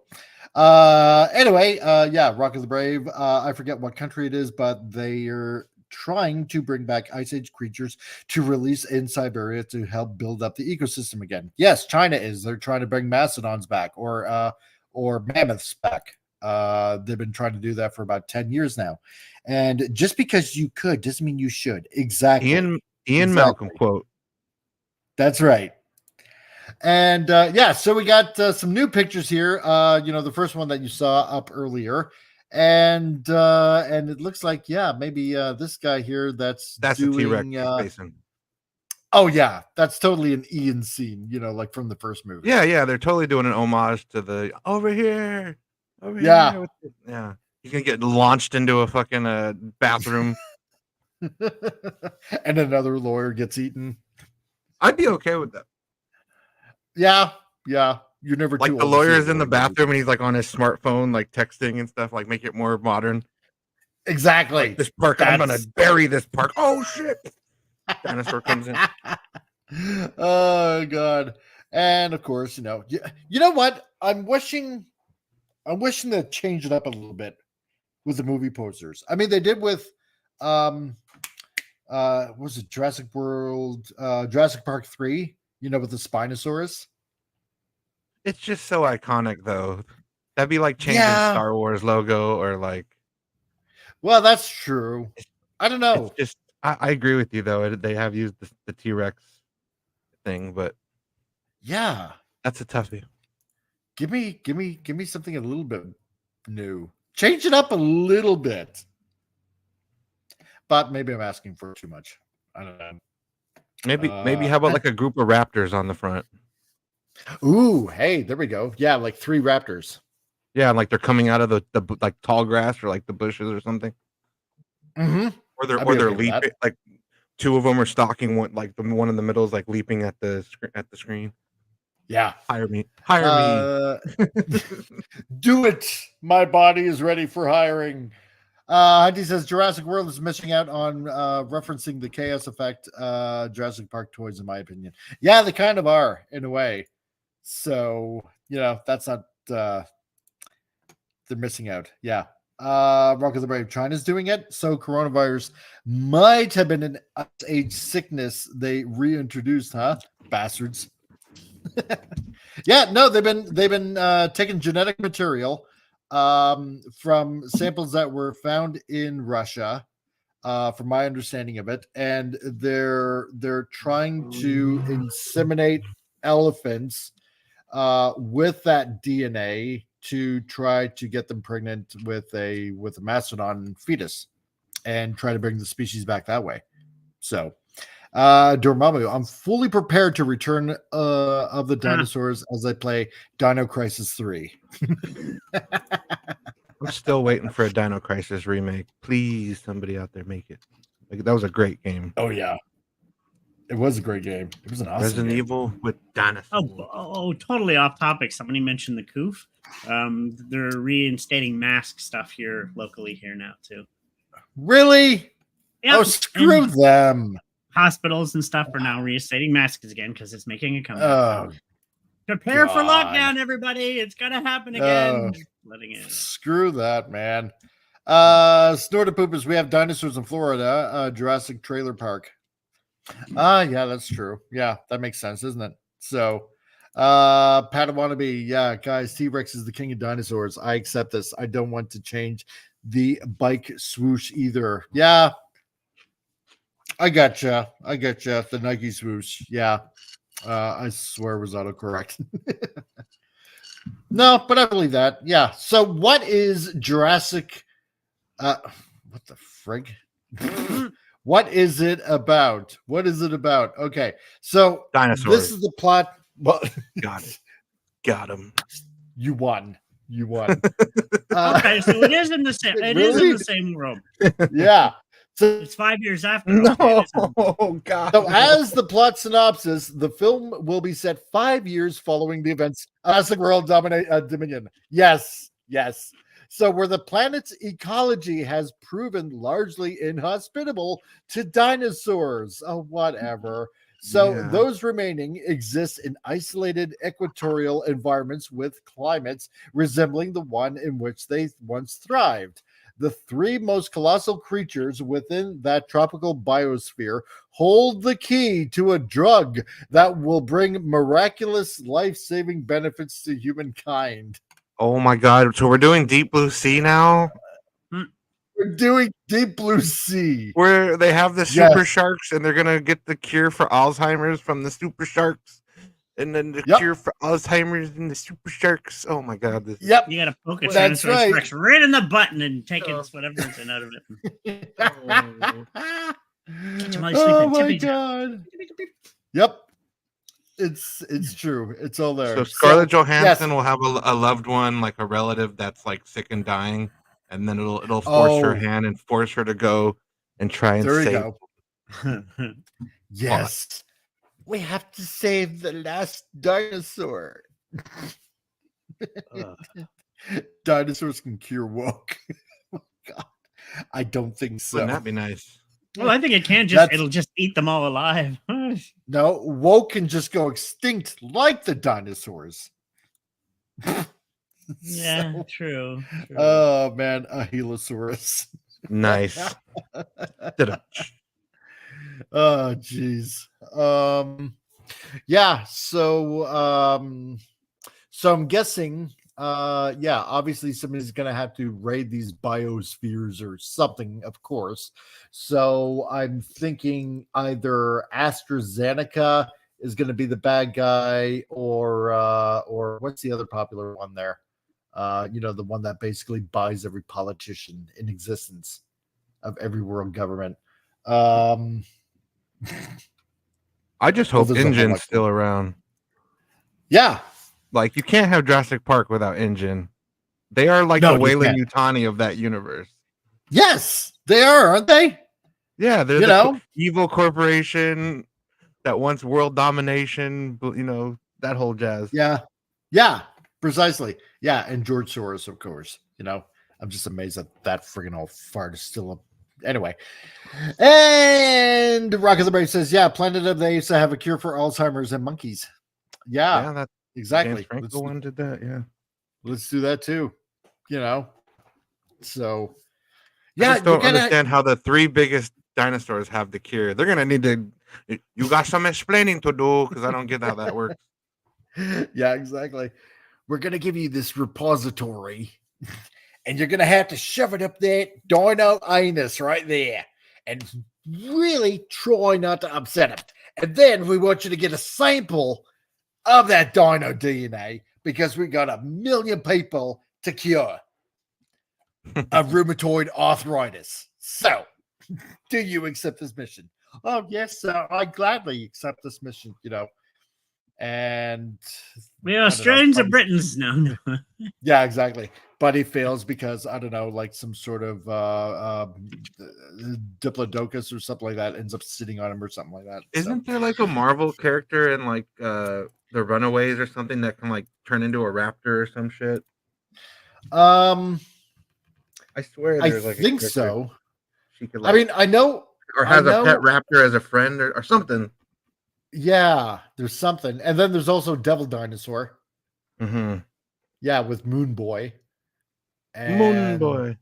anyway, yeah, Rock of the Brave. I forget what country it is, but they are trying to bring back Ice Age creatures to release in Siberia to help build up the ecosystem again. Yes, China is. They're trying to bring mastodons back or mammoths back. They've been trying to do that for about 10 years now. And just because you could doesn't mean you should. Exactly. Ian Malcolm quote. That's right. And yeah, so we got some new pictures here. The first one that you saw up earlier. And it looks like, yeah, maybe this guy here that's doing, a T-Rex facing. Oh yeah, that's totally an Ian scene, like from the first movie. Yeah, they're totally doing an homage to the over here. Yeah. Yeah. He's gonna get launched into a fucking bathroom. And another lawyer gets eaten. I'd be okay with that. Yeah. You're never like too the old to see lawyer's a in the lawyer. bathroom and he's like on his smartphone, like texting and stuff, like make it more modern. Exactly. Like, this park, I'm gonna bury this park. Oh shit! Dinosaur comes in. Oh god. And of course, you know what? I'm wishing to change it up a little bit with the movie posters. I mean, they did with what was it, Jurassic Park 3, with the Spinosaurus. It's just so iconic though. That'd be like changing Star Wars logo or like. Well, that's true. I don't know. It's just I agree with you though. They have used the T-Rex thing, but yeah, that's a toughie. Give me something a little bit new. Change it up a little bit. But maybe I'm asking for too much. I don't know. Maybe how about like a group of raptors on the front? Ooh, hey, there we go. Yeah, like 3 raptors. Yeah, like they're coming out of the like tall grass or like the bushes or something. Mm-hmm. Or they're leaping. Like 2 of them are stalking one. Like the one in the middle is like leaping at the screen. Yeah, hire me. Do it. My body is ready for hiring. Hunty says Jurassic World is missing out on referencing the chaos effect Jurassic Park toys, in my opinion. Yeah, they kind of are in a way. So that's not. They're missing out. Yeah. Rock of the Brave. China's doing it. So coronavirus might have been an Ice Age sickness they reintroduced, huh? Bastards. Yeah, no, they've been taking genetic material from samples that were found in Russia, from my understanding of it, and they're trying to inseminate elephants with that DNA to try to get them pregnant with a mastodon fetus and try to bring the species back that way. So Dormammu, I'm fully prepared to return of the dinosaurs as I play Dino Crisis 3. I'm still waiting for a Dino Crisis remake. Please, somebody out there make it. Like, that was a great game. Oh yeah, it was a great game. It was an awesome Resident game. Evil with dinosaurs. Oh, totally off topic. Somebody mentioned the COOF. They're reinstating mask stuff here locally here now too. Really? Yep. Oh, screw them. Hospitals and stuff are now reinstating masks again because it's making a comeback. Prepare for lockdown, everybody. It's gonna happen again. Letting it. Screw that, man. Snorted Poopers, we have dinosaurs in Florida, Jurassic Trailer Park. Yeah, that's true. Yeah, that makes sense, doesn't it? So Padawannabe, yeah, guys, T-Rex is the king of dinosaurs. I accept this. I don't want to change the bike swoosh either. Yeah, I gotcha. The Nike swoosh. Yeah. I swear it was autocorrect. No, but I believe that. Yeah. So what is Jurassic? What the frig? What is it about? Okay. So dinosaurs. This is the plot. Well, got it. Got him. You won. Okay, so it is in the same. It is in the same world. Yeah. So it's 5 years after. No, okay, God. So, as the plot synopsis, the film will be set 5 years following the events of Jurassic World Dominion. Yes. So, where the planet's ecology has proven largely inhospitable to dinosaurs. Oh, whatever. So Yeah. those remaining exist in isolated equatorial environments with climates resembling the one in which they once thrived. The three most colossal creatures within that tropical biosphere hold the key to a drug that will bring miraculous life-saving benefits to humankind. Oh my God! So we're doing Deep Blue Sea now, We're doing Deep Blue Sea. where they have the Yes. super sharks, and they're gonna get the cure for Alzheimer's from the super sharks, and then the Yep. cure for Alzheimer's and the super sharks. Oh my God! This Yep. You gotta poke a That's Tyrannosaurus right. Rex right in the button and take it whatever's in out of it. Catch 'em while you're Oh sleeping. my Tippy. God. Yep. It's true. It's all there. So Scarlett yes. Johansson will have a loved one, like a relative that's like sick and dying, and then it'll force her Oh. hand and force her to go and try and There you save. go. Yes. We have to save the last dinosaur. Dinosaurs can cure woke. Oh, God. I don't think so. Wouldn't that be nice? Well, I think it can it'll just eat them all alive. No, woke can just go extinct like the dinosaurs. Yeah, So- true. Oh man, a Helosaurus. Nice. Oh jeez. Yeah, so I'm guessing obviously somebody's gonna have to raid these biospheres or something, of course. So I'm thinking either AstraZeneca is gonna be the bad guy, or what's the other popular one there? The one that basically buys every politician in existence of every world government. I just hope there's a whole Engine's lot. still around. Yeah. Like, you can't have Jurassic Park without Engine. They are like No, the you Weyland can't. Yutani of that universe. Yes, they are, aren't they? Yeah, they're You the know? evil corporation that wants world domination, that whole jazz. Yeah, precisely. Yeah, and George Soros, of course. I'm just amazed that friggin' old fart is still up. Anyway. And Rock of the Brave says, yeah, Planet of the Apes have a cure for Alzheimer's and monkeys. Yeah, that exactly. James Franco one did that. Yeah, Let's do that too. So I just don't understand how the three biggest dinosaurs have the cure. They're gonna need to. You got some explaining to do, because I don't get how that works. Yeah, exactly. We're gonna give you this repository, and you're gonna have to shove it up that dino anus right there, and really try not to upset it. And then we want you to get a sample of that dino DNA, because we got 1 million people to cure of rheumatoid arthritis. So, do you accept this mission? Oh, yes, sir. I gladly accept this mission, And We are Australians or Britons? No. yeah, exactly. But he fails because, I don't know, like some sort of Diplodocus or something like that ends up sitting on him or something like that. Isn't there like a Marvel character in like the Runaways or something that can like turn into a raptor or some shit? I swear I there's like think a so. She could, I mean, I know. or has I a pet know- raptor as a friend or something. Yeah, there's something. And then there's also Devil Dinosaur. Mm-hmm. Yeah, with Moon Boy. Moon Boy.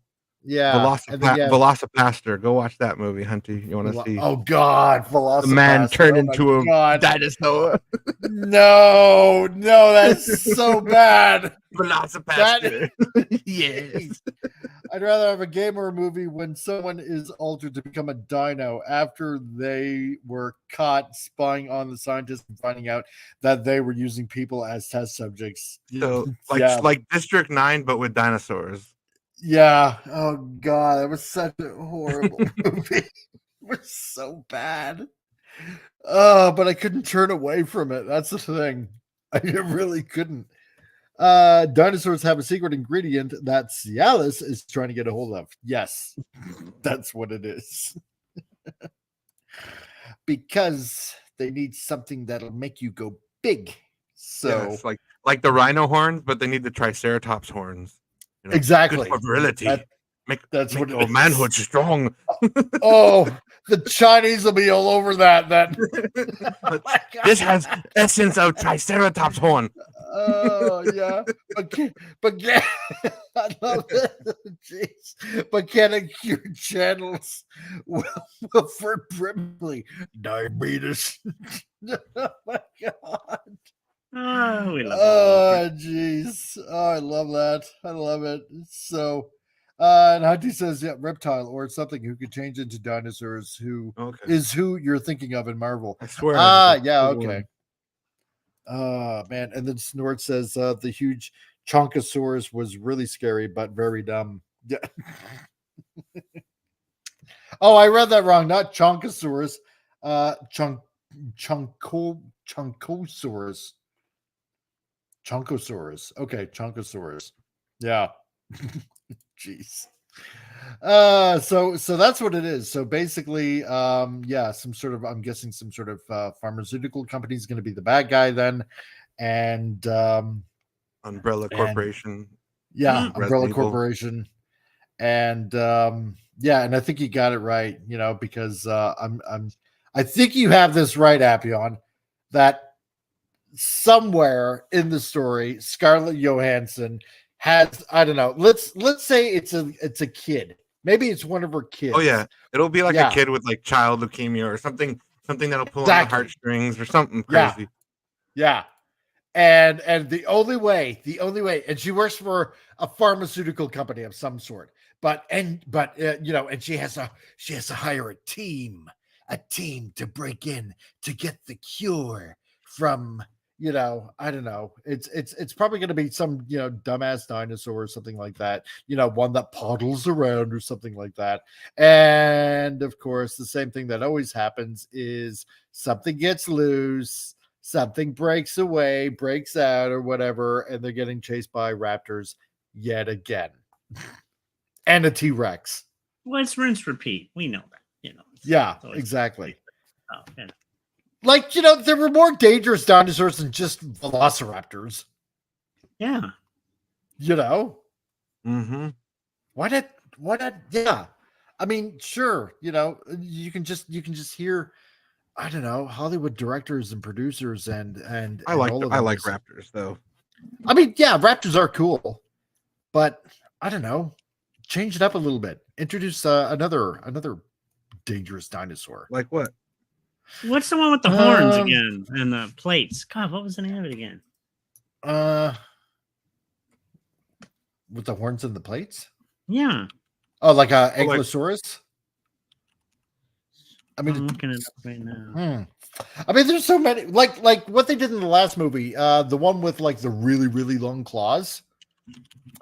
Yeah. and then, Velocipaster. Go watch that movie, Hunty. You want to see Oh, God. the man turn into a God. dinosaur? No, that's so bad. Velocipaster. Yes. I'd rather have a game or a movie when someone is altered to become a dino after they were caught spying on the scientists and finding out that they were using people as test subjects. So Yeah. like District 9, but with dinosaurs. Yeah. Oh, God. That was such a horrible movie. It was so bad. But I couldn't turn away from it. That's the thing. I really couldn't. Dinosaurs have a secret ingredient that Cialis is trying to get a hold of. Yes, that's what it is. Because they need something that'll make you go big. So Yeah, it's like the rhino horns, but they need the Triceratops horns. Exactly. Good for virility. That's Make what it your is. manhood strong. Oh, The Chinese will be all over that. This has essence of Triceratops horn. Oh yeah, but I love it. Jeez, mechanic cure channels Wilford Brimley diabetes. Oh my god. Oh, we love Oh jeez. Oh, I love that. I love it. So and Hunty says, yeah, reptile or something who could change into dinosaurs who is who you're thinking of in Marvel. I swear. Yeah, okay. Man, and then Snort says the huge Chonkosaurus was really scary but very dumb. Yeah. Oh, I read that wrong. Not Chonkosaurus. Chonkosaurus. Chonkosaurus. Okay, Chonkosaurus. Yeah. Jeez. So that's what it is. So basically, yeah, some sort of, I'm guessing some sort of pharmaceutical company is going to be the bad guy then, and Umbrella Corporation. Yeah, Umbrella Corporation, and yeah, and I think you got it right, you know, because I think you have this right, Appion, that somewhere in the story, Scarlett Johansson has, I don't know, let's say it's a kid. Maybe it's one of her kids. Oh yeah, it'll be like a kid with like child leukemia or something that'll pull on the heartstrings or something crazy. Yeah. And the only way, and she works for a pharmaceutical company of some sort. But you know, and she has to hire a team to break in to get the cure from, you know, I don't know. It's probably going to be some, you know, dumbass dinosaur or something like that. You know, one that poddles around or something like that. And of course, the same thing that always happens is something gets loose, something breaks out or whatever, and they're getting chased by raptors yet again. And a T-Rex. Well, it's rinse repeat. We know that, you know. Yeah, exactly. Oh, yeah. Like, you know, there were more dangerous dinosaurs than just velociraptors. Yeah. You know? Mm-hmm. What? Yeah. I mean, sure, you know, you can just hear, I don't know, Hollywood directors and producers and I like raptors though. I mean, yeah, raptors are cool, but I don't know, change it up a little bit. Introduce another dangerous dinosaur. Like what? What's the one with the horns again and the plates? God, what was the name of it again? With the horns and the plates? Yeah. Oh, like a Ankylosaurus? I mean, I'm looking at it right now. I mean, there's so many, like what they did in the last movie, the one with like the really, really long claws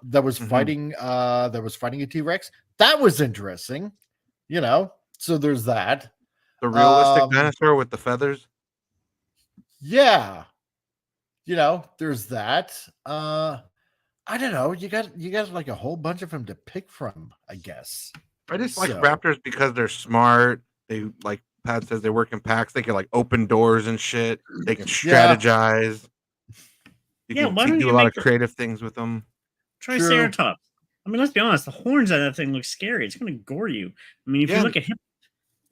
that was fighting a T-Rex. That was interesting, you know. So there's that. The realistic dinosaur with the feathers. Yeah. You know, there's that. I don't know. You got like a whole bunch of them to pick from, I guess. I just like raptors because they're smart. They, like Pat says, they work in packs. They can like open doors and shit. They can strategize. You can do a lot of creative things with them. Triceratops. I mean, let's be honest. The horns of that thing look scary. It's going to gore you. I mean, if you look at him,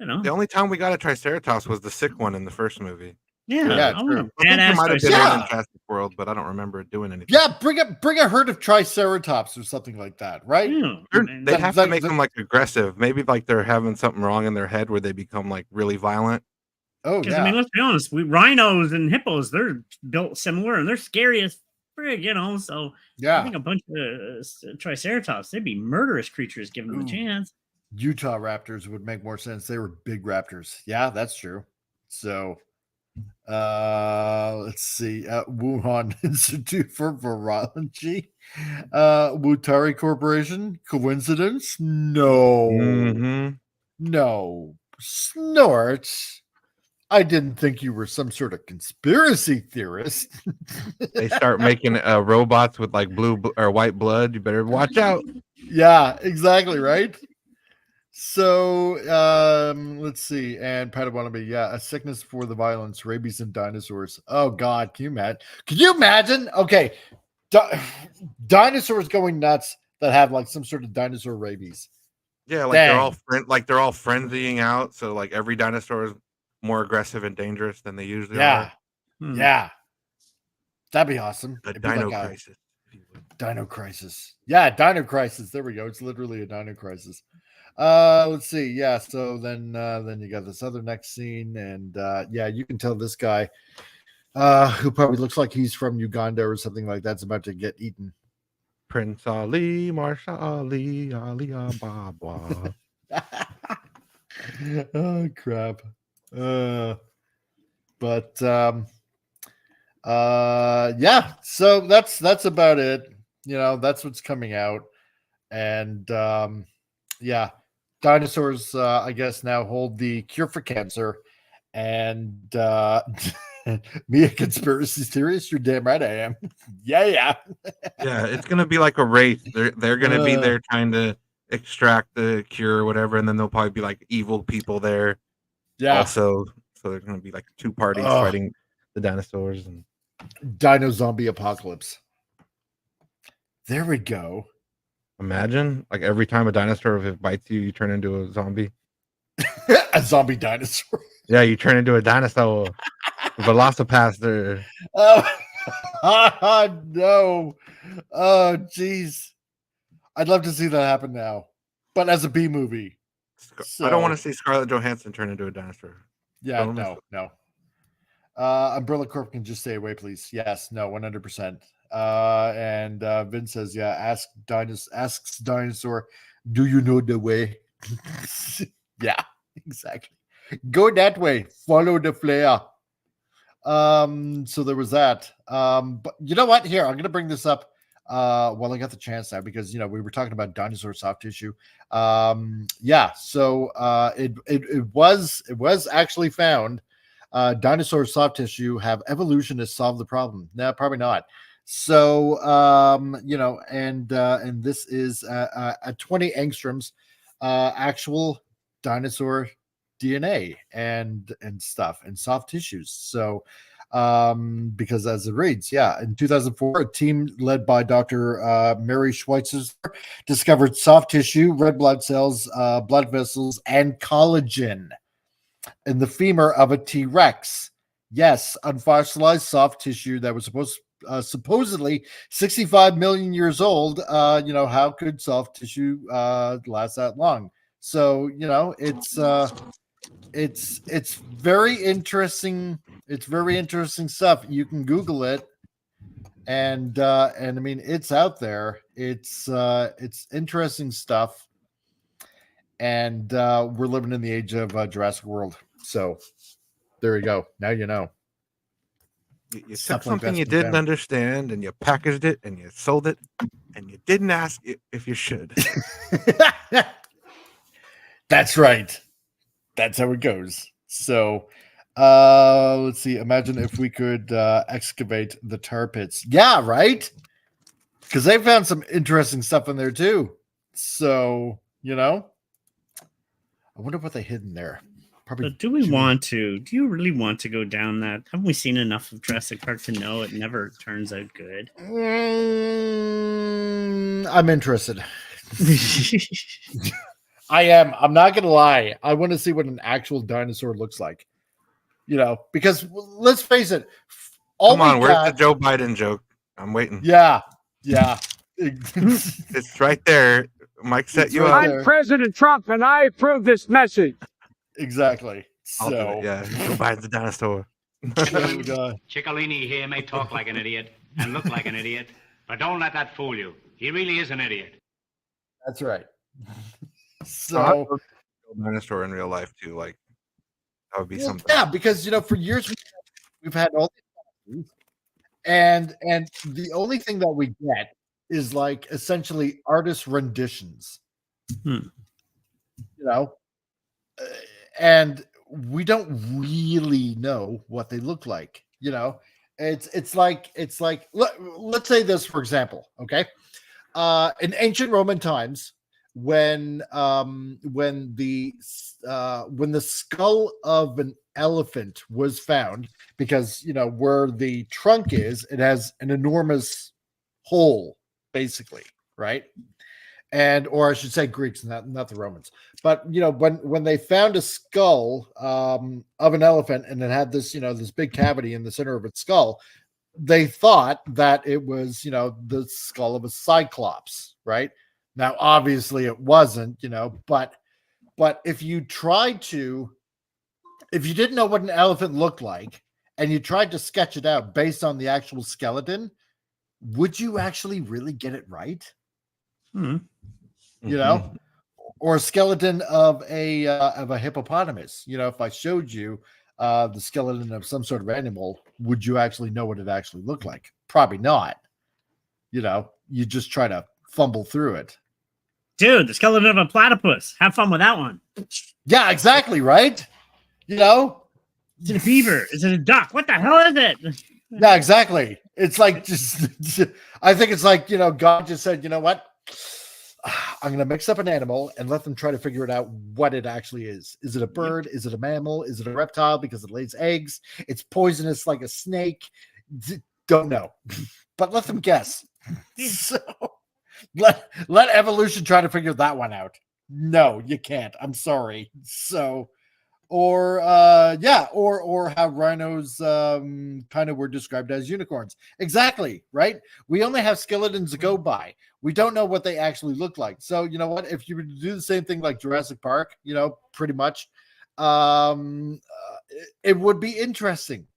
you know. The only time we got a Triceratops was the sick one in the first movie. Yeah, I think there might have been one in Jurassic World, but I don't remember it doing anything. Yeah, bring a herd of Triceratops or something like that, right? Yeah. They have to make them like aggressive. Maybe like they're having something wrong in their head where they become like really violent. Oh, yeah. I mean, let's be honest. Rhinos and hippos, they're built similar and they're scary as frig, you know. So yeah, I think a bunch of Triceratops, they'd be murderous creatures given them a chance. Utah raptors would make more sense. They were big raptors. Yeah, that's true. So let's see. Wuhan Institute for Virology. Wutari Corporation. Coincidence? No. No. Snort. I didn't think you were some sort of conspiracy theorist. They start making robots with like blue or white blood. You better watch out. Yeah, exactly, right? So let's see. And Pat Wannabe, a sickness for the violence, rabies and dinosaurs. Oh God, can you imagine? Okay, dinosaurs going nuts that have like some sort of dinosaur rabies. Yeah, like they're all frenzying out. So like every dinosaur is more aggressive and dangerous than they usually are. Yeah. That'd be awesome. A It'd be dino like crisis. Dino crisis. Yeah, dino crisis. There we go. It's literally a dino crisis. Let's see. Yeah, so then you got this other next scene, and yeah, you can tell this guy who probably looks like he's from Uganda or something like that's about to get eaten. Prince Ali, Marsha Ali, Ali Ababa. Oh crap. But yeah, so that's about it. That's what's coming out. And yeah, dinosaurs I guess now hold the cure for cancer. And me a conspiracy theorist, you're damn right I am. Yeah, it's gonna be like a race. They're gonna be there trying to extract the cure or whatever, and then there'll probably be like evil people there. Yeah. Also, so there's gonna be like two parties fighting the dinosaurs and Dino zombie apocalypse. There we go. Imagine like every time a dinosaur, if it bites you, you turn into a zombie. A zombie dinosaur. Yeah, you turn into a dinosaur. Velocipaster. Oh no. Oh jeez. I'd love to see that happen now. But as a B movie. I don't want to see Scarlett Johansson turn into a dinosaur. Yeah, no. Umbrella Corp can just stay away, please. Yes, no, 100%. And Vince says, yeah, asks Dinosaur, do you know the way? Yeah, exactly. Go that way. Follow the flare. So there was that. But you know what? Here, I'm gonna bring this up while I got the chance now, because we were talking about dinosaur soft tissue. Yeah, so it was actually found. Dinosaur soft tissue have evolutionists solved the problem? No, probably not. So and this is at 20 angstroms actual dinosaur DNA and stuff and soft tissues. So because as it reads, in 2004, a team led by Dr. Mary Schweitzer discovered soft tissue, red blood cells, blood vessels, and collagen in the femur of a T-Rex. Yes, unfossilized soft tissue that was supposedly 65 million years old. How could soft tissue last that long? So it's very interesting. It's very interesting stuff. You can Google it, and I mean it's out there. It's interesting stuff. And we're living in the age of Jurassic World. So there you go. Now you know. You took something you didn't understand, and you packaged it, and you sold it, and you didn't ask if you should. That's right. That's how it goes. So let's see. Imagine if we could excavate the tar pits. Yeah, right? Because they found some interesting stuff in there too. So, I wonder what they hid in there. Probably. But do you really want to go down that? Haven't we seen enough of Jurassic Park to know it never turns out good? I'm interested. I am. I'm not going to lie. I want to see what an actual dinosaur looks like. Because let's face it. Come on, where's the Joe Biden joke? I'm waiting. Yeah. It's right there. Mike set you up. I'm President Trump, and I approve this message. Exactly. I'll do it, yeah. Joe Biden's a dinosaur. Ciccolini here may talk like an idiot and look like an idiot, but don't let that fool you. He really is an idiot. That's right. So, dinosaur in real life too, like that would be something. Yeah, because for years we've had all these, and the only thing that we get is like essentially artist renditions. And we don't really know what they look like. It's like let's say this for example. Okay, in ancient Roman times, when the skull of an elephant was found, because where the trunk is, it has an enormous hole, basically, right? or I should say Greeks, not the Romans. But when they found a skull of an elephant, and it had this this big cavity in the center of its skull, they thought that it was the skull of a cyclops, right? Now obviously it wasn't, but if you didn't know what an elephant looked like and you tried to sketch it out based on the actual skeleton, would you actually really get it right? Or a skeleton of a hippopotamus. If I showed you the skeleton of some sort of animal, would you actually know what it actually looked like? Probably not. You just try to fumble through it. Dude, the skeleton of a platypus. Have fun with that one. Yeah, exactly, right? Is it a beaver? Is it a duck? What the hell is it? Yeah, exactly. It's like I think it's like, God just said, you know what? I'm going to mix up an animal and let them try to figure it out what it actually is. Is it a bird? Is it a mammal? Is it a reptile because it lays eggs? It's poisonous like a snake. Don't know. But let them guess. So let evolution try to figure that one out. No, you can't. I'm sorry. So or how rhinos kind of were described as unicorns. Exactly, right? We only have skeletons to go by. We don't know what they actually look like. So you know what? If you were to do the same thing like Jurassic Park, pretty much, it would be interesting.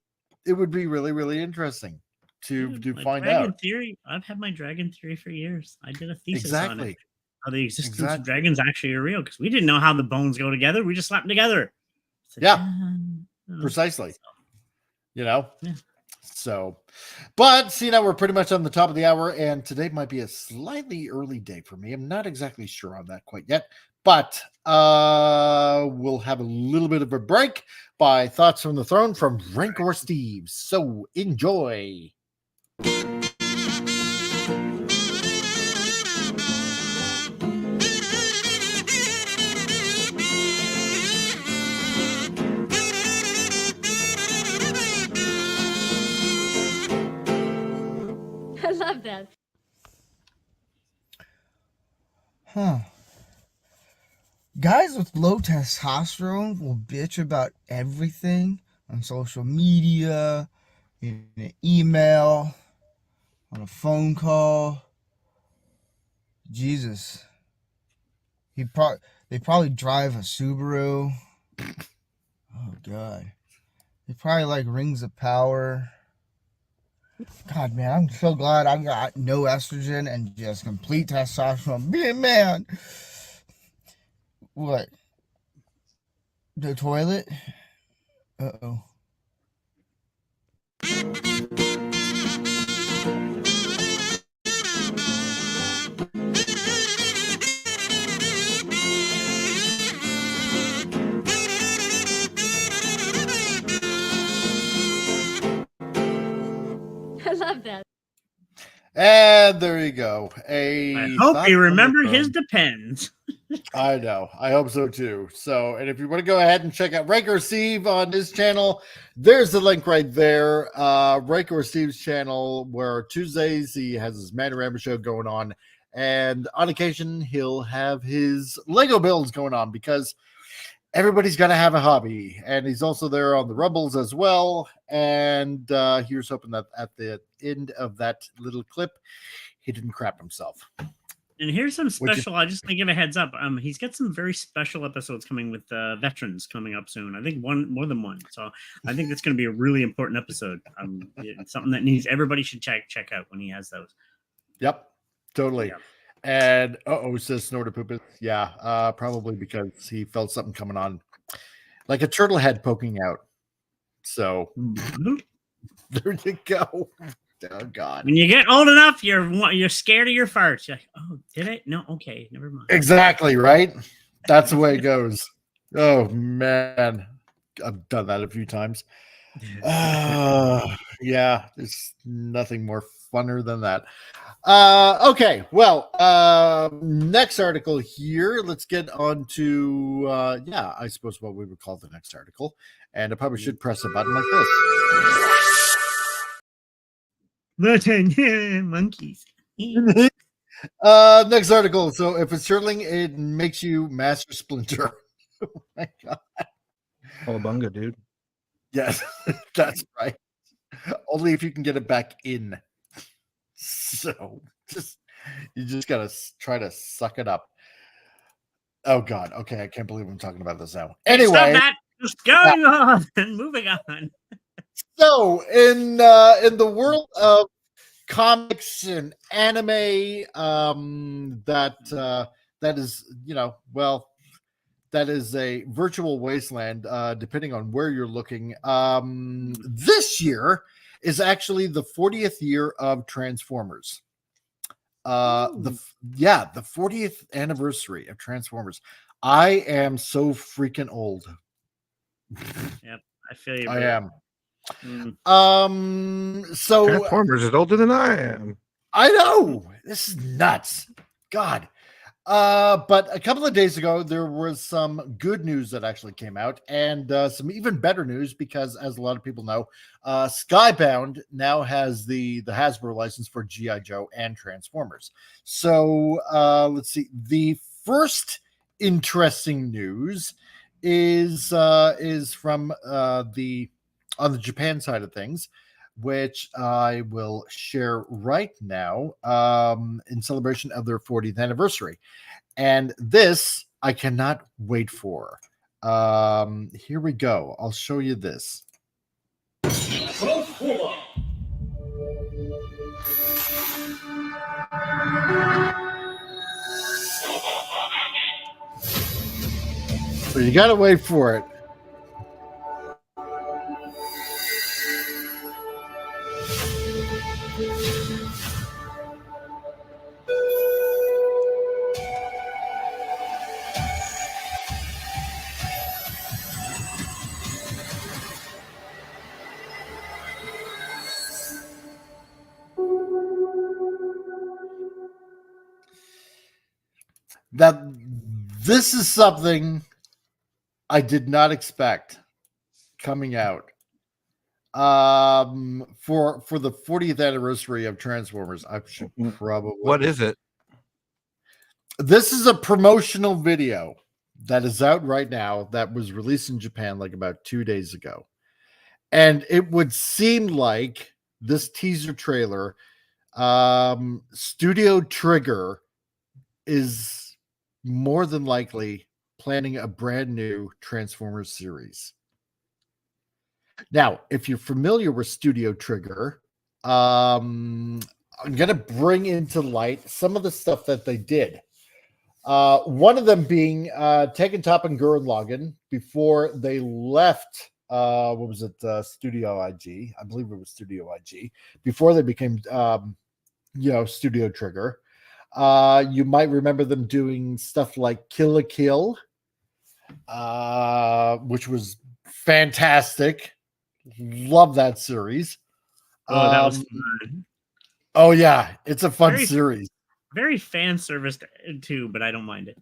It would be really, really interesting to find out. Theory. I've had my dragon theory for years. I did a thesis on it. How the existence of dragons actually are real, because we didn't know how the bones go together. We just slapped them together. Precisely. So, but see, now we're pretty much on the top of the hour, and today might be a slightly early day for me. I'm not exactly sure on that quite yet, but we'll have a little bit of a break by Thoughts from the Throne from Rank or Steve. So enjoy. I love that. Guys with low testosterone will bitch about everything on social media, in an email, on a phone call. Jesus. They probably drive a Subaru. Oh, God. They probably like Rings of Power. God, man, I'm so glad I got no estrogen and just complete testosterone. Be a man. What? The toilet? Uh-oh. I love that. And there you go. I hope you remember his Depends. I know. I hope so too. So, and if you want to go ahead and check out Rank or Steve on his channel, there's the link right there. Rank or Steve's channel, where Tuesdays he has his Manorama show going on, and on occasion he'll have his Lego builds going on, because everybody's got to have a hobby. And he's also there on the Rumbles as well. And here's hoping that at the end of that little clip, he didn't crap himself. And here's some special. I just want to give a heads up. He's got some very special episodes coming with veterans coming up soon. I think more than one. So I think that's going to be a really important episode. It's something that everybody should check out when he has those. Yep, totally. Yeah. And says Snorter Poopus. Yeah, probably because he felt something coming on, like a turtle head poking out. So there you go. Oh God! When you get old enough, you're scared of your farts. You're like, oh, did it? No, okay, never mind. Exactly right. That's the way it goes. Oh man, I've done that a few times. Yeah, there's nothing more funner than that. Okay, well, next article here. Let's get on to I suppose what we would call the next article, and I probably should press a button like this. The 10 monkeys. Next article. So if it's hurtling, it makes you Master Splinter. Oh my god. Cowabunga, dude. Yes, that's right. Only if you can get it back in. So you just gotta try to suck it up. Oh god. Okay, I can't believe I'm talking about this now. Anyway, stop that. Just going on and moving on. So in the world of comics and anime, that is, that is a virtual wasteland, depending on where you're looking. This year is actually the 40th year of Transformers. The 40th anniversary of Transformers. I am so freaking old. Yep, I feel you. I am. So Transformers is older than I am. I know, this is nuts. God. But a couple of days ago, there was some good news that actually came out, and some even better news because, as a lot of people know, Skybound now has the Hasbro license for G.I. Joe and Transformers. So let's see. The first interesting news is from on the Japan side of things, which I will share right now, in celebration of their 40th anniversary. And this I cannot wait for. Here we go. I'll show you this. So you gotta wait for it. That this is something I did not expect coming out for the 40th anniversary of Transformers. I should probably. What is it? This is a promotional video that is out right now that was released in Japan like about 2 days ago. And it would seem like this teaser trailer, Studio Trigger is more than likely planning a brand new Transformers series. Now, if you're familiar with Studio Trigger, I'm going to bring into light some of the stuff that they did. One of them being Tekken Top and Gurren Lagann before they left, what was it, Studio IG? I believe it was Studio IG. Before they became, Studio Trigger. You might remember them doing stuff like Kill la Kill, which was fantastic. Love that series. Oh, that was fun. Oh yeah, it's a fun series. Very fan service too, but I don't mind it.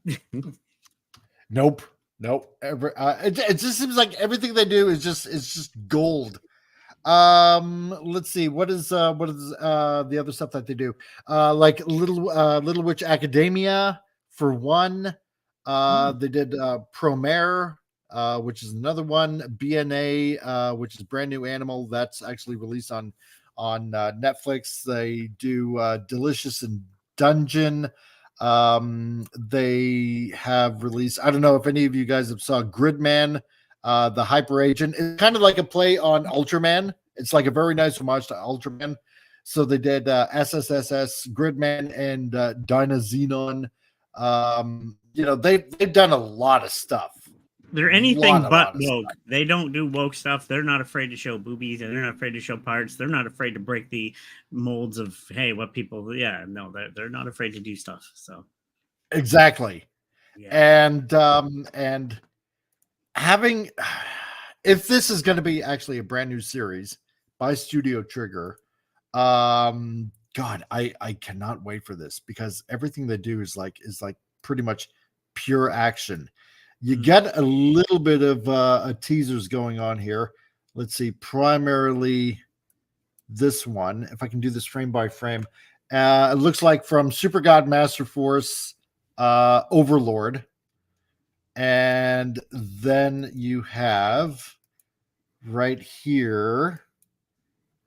Nope. It just seems like everything they do is just gold. Let's see, what is the other stuff that they do? Like Little Witch Academia for one. They did Promare, which is another one. BNA, which is Brand New Animal, that's actually released on Netflix. They do Delicious and Dungeon. They have released, I don't know if any of you guys have saw Gridman, the Hyper Agent. It's kind of like a play on Ultraman. It's like a very nice homage to Ultraman. So they did SSSS, Gridman, and Dynazenon. They've done a lot of stuff. They're anything but woke. They don't do woke stuff. They're not afraid to show boobies, and they're not afraid to show parts. They're not afraid to break the molds of, hey, what people. Yeah, no, they're not afraid to do stuff. So exactly, yeah. And having, if this is going to be actually a brand new series by Studio Trigger, God, I cannot wait for this, because everything they do is like pretty much pure action. You get a little bit of teasers going on here. Let's see, primarily this one, if I can do this frame by frame. It looks like from Super God Master Force, Overlord. And then you have right here,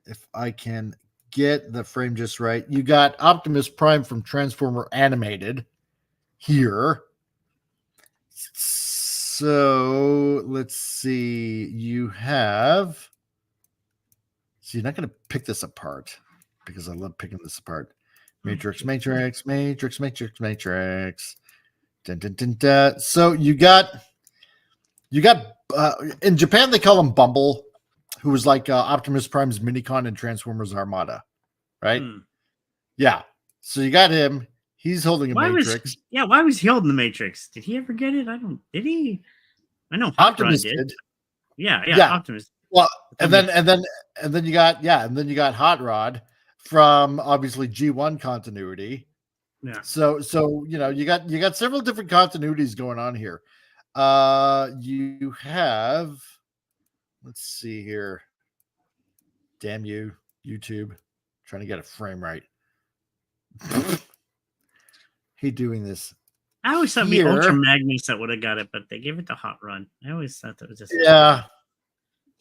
if I can get the frame just right, you got Optimus Prime from Transformer Animated here. So let's see. You have. So you're not going to pick this apart because I love picking this apart. Matrix. Dun, dun, dun, dun. So you got in Japan they call him Bumble, who was like Optimus Prime's Minicon in Transformers Armada, right? Yeah. So you got him. He's holding a Matrix. Why was he holding the Matrix? Did he ever get it? Did he? I know Optimus did. Yeah, Optimus. Well, and then you got Hot Rod from obviously G1 continuity. Yeah. So you got several different continuities going on here. You have, let's see here. Damn you, YouTube, trying to get a frame right. Hate doing this. I always thought it'd be Ultra Magnus that would have got it, but they gave it to Hot Rod. I always thought that was just I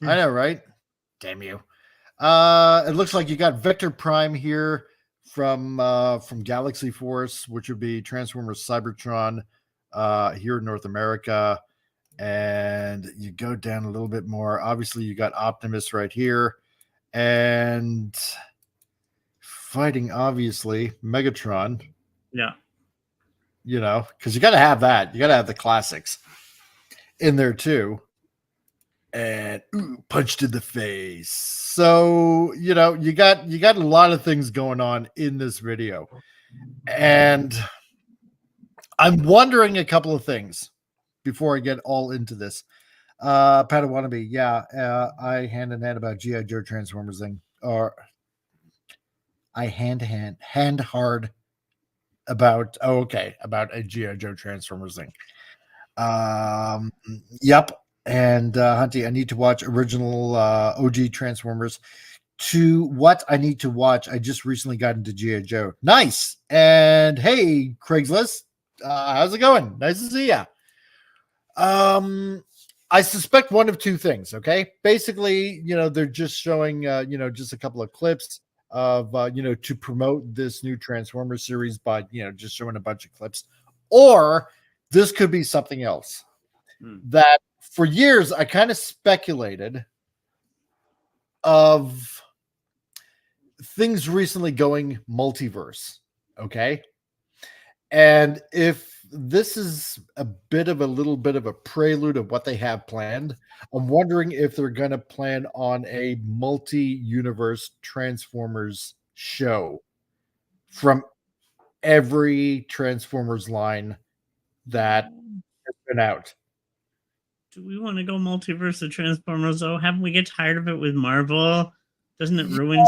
know, right? Damn you. It looks like you got Vector Prime here from Galaxy Force, which would be Transformers Cybertron here in North America. And you go down a little bit more. Obviously, you got Optimus right here. And fighting, obviously, Megatron. Yeah. You know, because you got to have that. You got to have the classics in there, too. And punched in the face. So, you know, you got a lot of things going on in this video. And I'm wondering a couple of things before I get all into this. Padawannabe, I hand in hand about G.I. Joe Transformers thing. Or I hand hard about about a G.I. Joe Transformers thing. Yep. And Hunty, I need to watch original OG Transformers. To what I need to watch, I just recently got into G.I. Joe. Nice. And hey, Craigslist, how's it going? Nice to see ya. I suspect one of two things. Okay, basically, you know, they're just showing, just a couple of clips of, to promote this new Transformers series by, just showing a bunch of clips, or this could be something else. That for years I kind of speculated of things recently going multiverse. Okay. And if this is a little bit of a prelude of what they have planned, I'm wondering if they're going to plan on a multi-universe Transformers show from every Transformers line that has been out. Do we want to go multiverse of Transformers, though? Haven't we get tired of it with Marvel? Doesn't it ruin?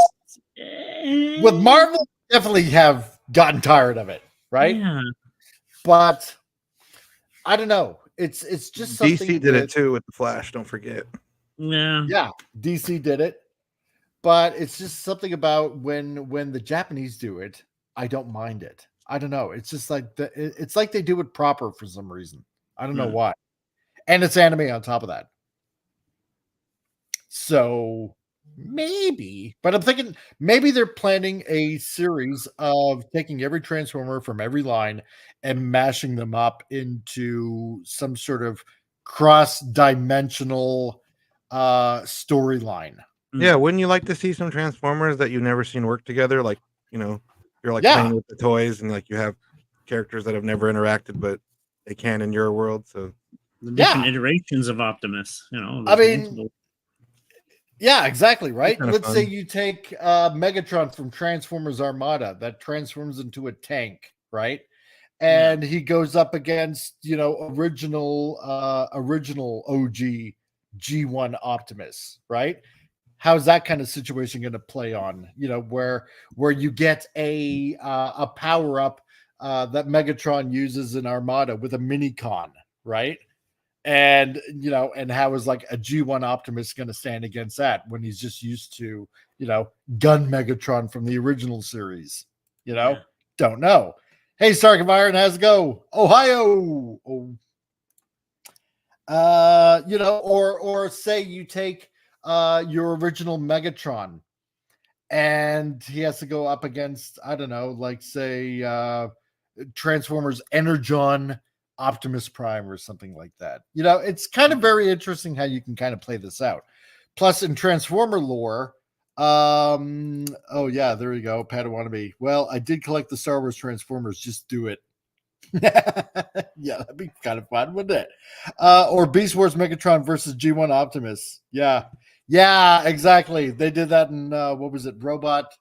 With Marvel, definitely have gotten tired of it, right? Yeah. But I don't know. It's just something. DC did it too with the Flash. Don't forget. Yeah, DC did it, but it's just something about when the Japanese do it, I don't mind it. I don't know. It's just like it's like they do it proper for some reason. I don't know why. And it's anime on top of that. So maybe, but I'm thinking maybe they're planning a series of taking every Transformer from every line and mashing them up into some sort of cross-dimensional storyline. Yeah, wouldn't you like to see some Transformers that you've never seen work together? Like, you're like playing with the toys and like you have characters that have never interacted, but they can in your world. So the different iterations of Optimus, I mean, multiple. Yeah, exactly, right? Let's say you take Megatron from Transformers Armada that transforms into a tank, right? And he goes up against, original OG G1 Optimus, right? How's that kind of situation going to play on, where you get a power up that Megatron uses in Armada with a Minicon, right? And, and how is like a G1 Optimus going to stand against that when he's just used to, gun Megatron from the original series? You know, don't know. Hey, Stark of Iron, how's it go? Ohio. Oh. You know, or say you take your original Megatron, and he has to go up against, I don't know, like say Transformers Energon Optimus Prime or something like that. You know, it's kind of very interesting how you can kind of play this out. Plus, in Transformer lore, oh yeah, there you go, Padawannabe. Well, I did collect the Star Wars Transformers. Just do it. Yeah, that'd be kind of fun, wouldn't it? Or Beast Wars Megatron versus G1 Optimus. Yeah, exactly. They did that in what was it? Robot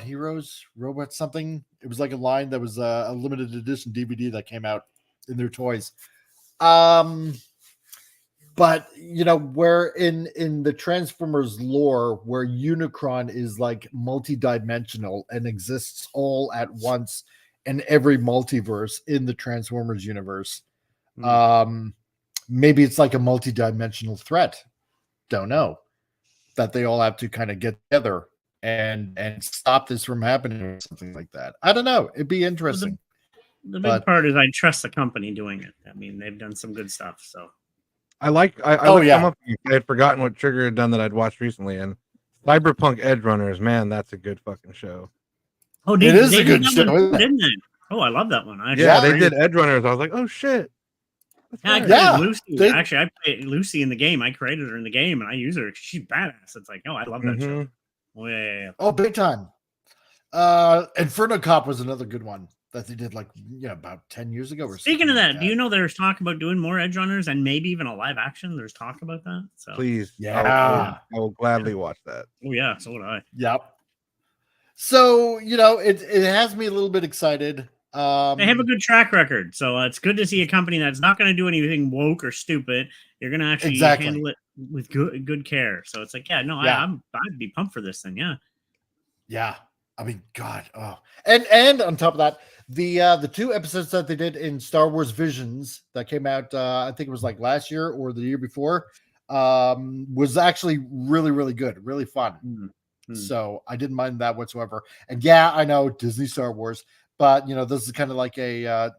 Heroes, Robot something. It was like a line that was a limited edition DVD that came out in their toys. But you know, where in the Transformers lore, where Unicron is like multi-dimensional and exists all at once in every multiverse in the Transformers universe, maybe it's like a multi-dimensional threat. Don't know, that they all have to kind of get together and stop this from happening or something like that. I don't know. It'd be interesting. The big part is I trust the company doing it. I mean, they've done some good stuff. So I looked them up. I had forgotten what Trigger had done that I'd watched recently, and Cyberpunk Edge Runners, man, that's a good fucking show. Oh, it is a good show, didn't they? Oh, I love that one. They did Edge Runners. I was like, oh shit. I created Lucy. Actually, I played Lucy in the game. I created her in the game, and I use her. She's badass. It's like, I love that show. Oh, yeah. Oh, big time. Inferno Cop was another good one that they did, like, about 10 years ago. Speaking of that, do you know there's talk about doing more Edge Runners and maybe even a live action? There's talk about that. So please, I will gladly watch that. Oh yeah, so would I. Yep. So it has me a little bit excited. They have a good track record, so it's good to see a company that's not going to do anything woke or stupid. You're going to actually handle it with good care. So it's like, I'd be pumped for this thing. Yeah. I mean, God. Oh, and on top of that, the 2 episodes that they did in Star Wars Visions that came out, I think it was like last year or the year before, was actually really, really good, really fun. So I didn't mind that whatsoever. And yeah, I know Disney Star Wars, but this is kind of like a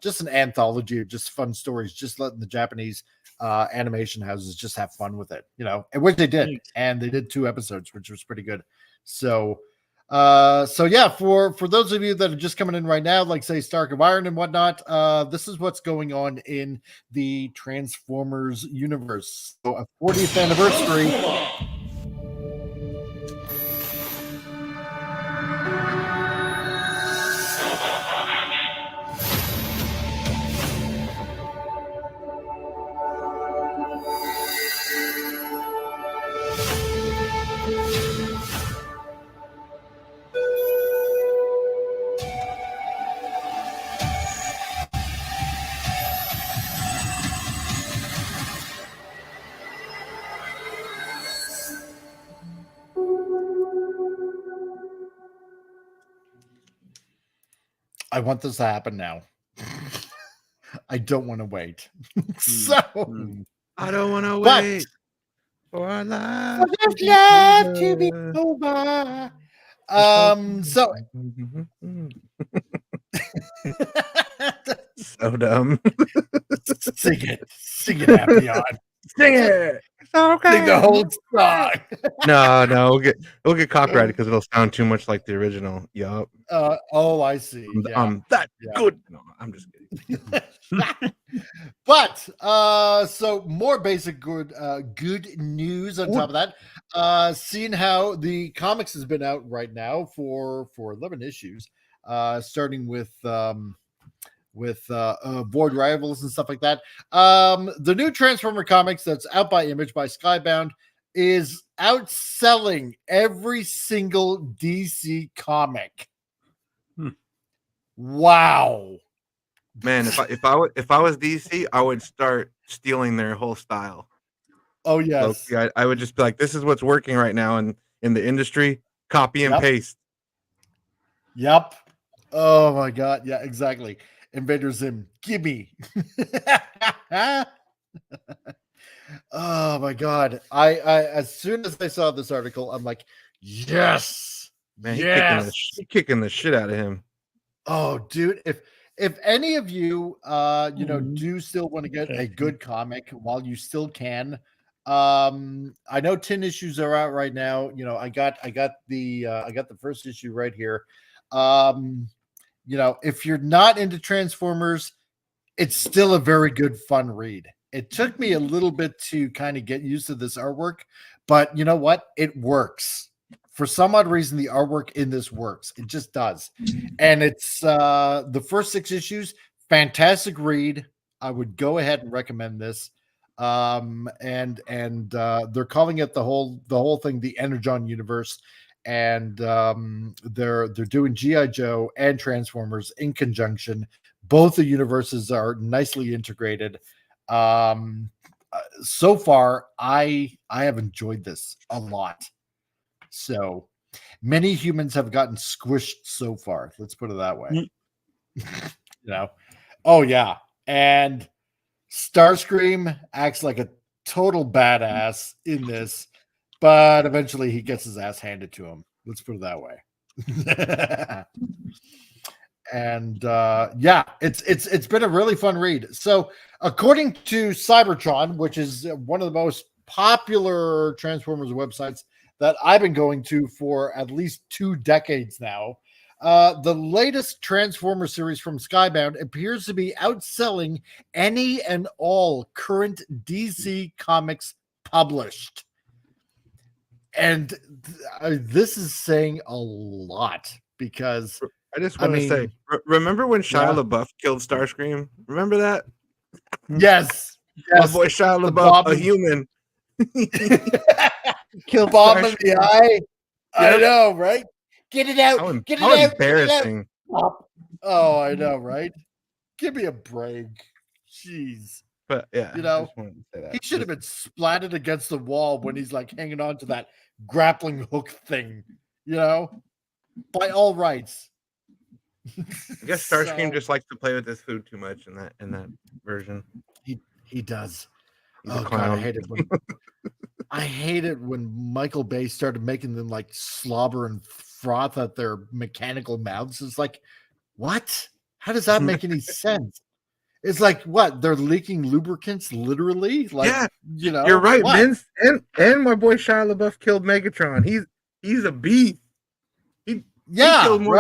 just an anthology of just fun stories, just letting the Japanese animation houses just have fun with it, and which they did. And they did 2 episodes, which was pretty good. So yeah, for those of you that are just coming in right now, like say Stark of Iron and whatnot, this is what's going on in the Transformers universe. So a 40th anniversary. I want this to happen now. I don't want to wait. I don't want to wait for our life to be over. So so dumb. Sing it, Happy on. Sing it. Okay. Sing the whole song. No, we'll get copyrighted because it'll sound too much like the original. Yup. I see. I'm that good. No, I'm just kidding. But so more basic good news on top of that. Seeing how the comics has been out right now for 11 issues, starting with Void Rivals and stuff like that. The new Transformer comics that's out by Image by Skybound is outselling every single DC comic. Wow. Man, if I was DC, I would start stealing their whole style. Oh yes. So, I would just be like, this is what's working right now in the industry. Copy and paste. Yep. Oh my God. Yeah, exactly. Invader Zim, gimme. Oh my God. I as soon as I saw this article, I'm like, yes. Man, Yes. he's kicking the shit out of him. Oh, dude, if any of you do still want to get a good comic while you still can, I know 10 issues are out right now. I got the first issue right here. If you're not into Transformers, it's still a very good fun read. It took me a little bit to kind of get used to this artwork, but you know what? It works. For some odd reason, the artwork in this works. It just does. And it's the first 6 issues, fantastic read. I would go ahead and recommend this. And they're calling it the whole thing the Energon universe. And they're doing G.I. Joe and Transformers in conjunction. Both the universes are nicely integrated. So far, I have enjoyed this a lot. So many humans have gotten squished so far. Let's put it that way. Oh yeah. And Starscream acts like a total badass in this, but eventually he gets his ass handed to him. Let's put it that way. And it's been a really fun read. So according to Cybertron, which is one of the most popular Transformers websites that I've been going to for at least 2 decades now, the latest Transformer series from Skybound appears to be outselling any and all current DC comics published. And this is saying a lot because I just want to say, remember when Shia LaBeouf killed Starscream? Remember that? Yes. My boy Shia LaBeouf, a human. Kill Bob in the eye. I know, right? Get it out. Get it out. Embarrassing. Get it out. Oh, I know, right? Give me a break. Jeez. But yeah, he should have been splatted against the wall when he's like hanging on to that grappling hook thing, by all rights. I guess Starscream just likes to play with his food too much in that version. He does. He's God, I hate it when Michael Bay started making them like slobber and froth at their mechanical mouths. It's like, what? How does that make any sense? It's like, what? They're leaking lubricants, literally? Like, yeah, you're right, what? Vince. And my boy Shia LaBeouf killed Megatron. He's a beast. He's killed more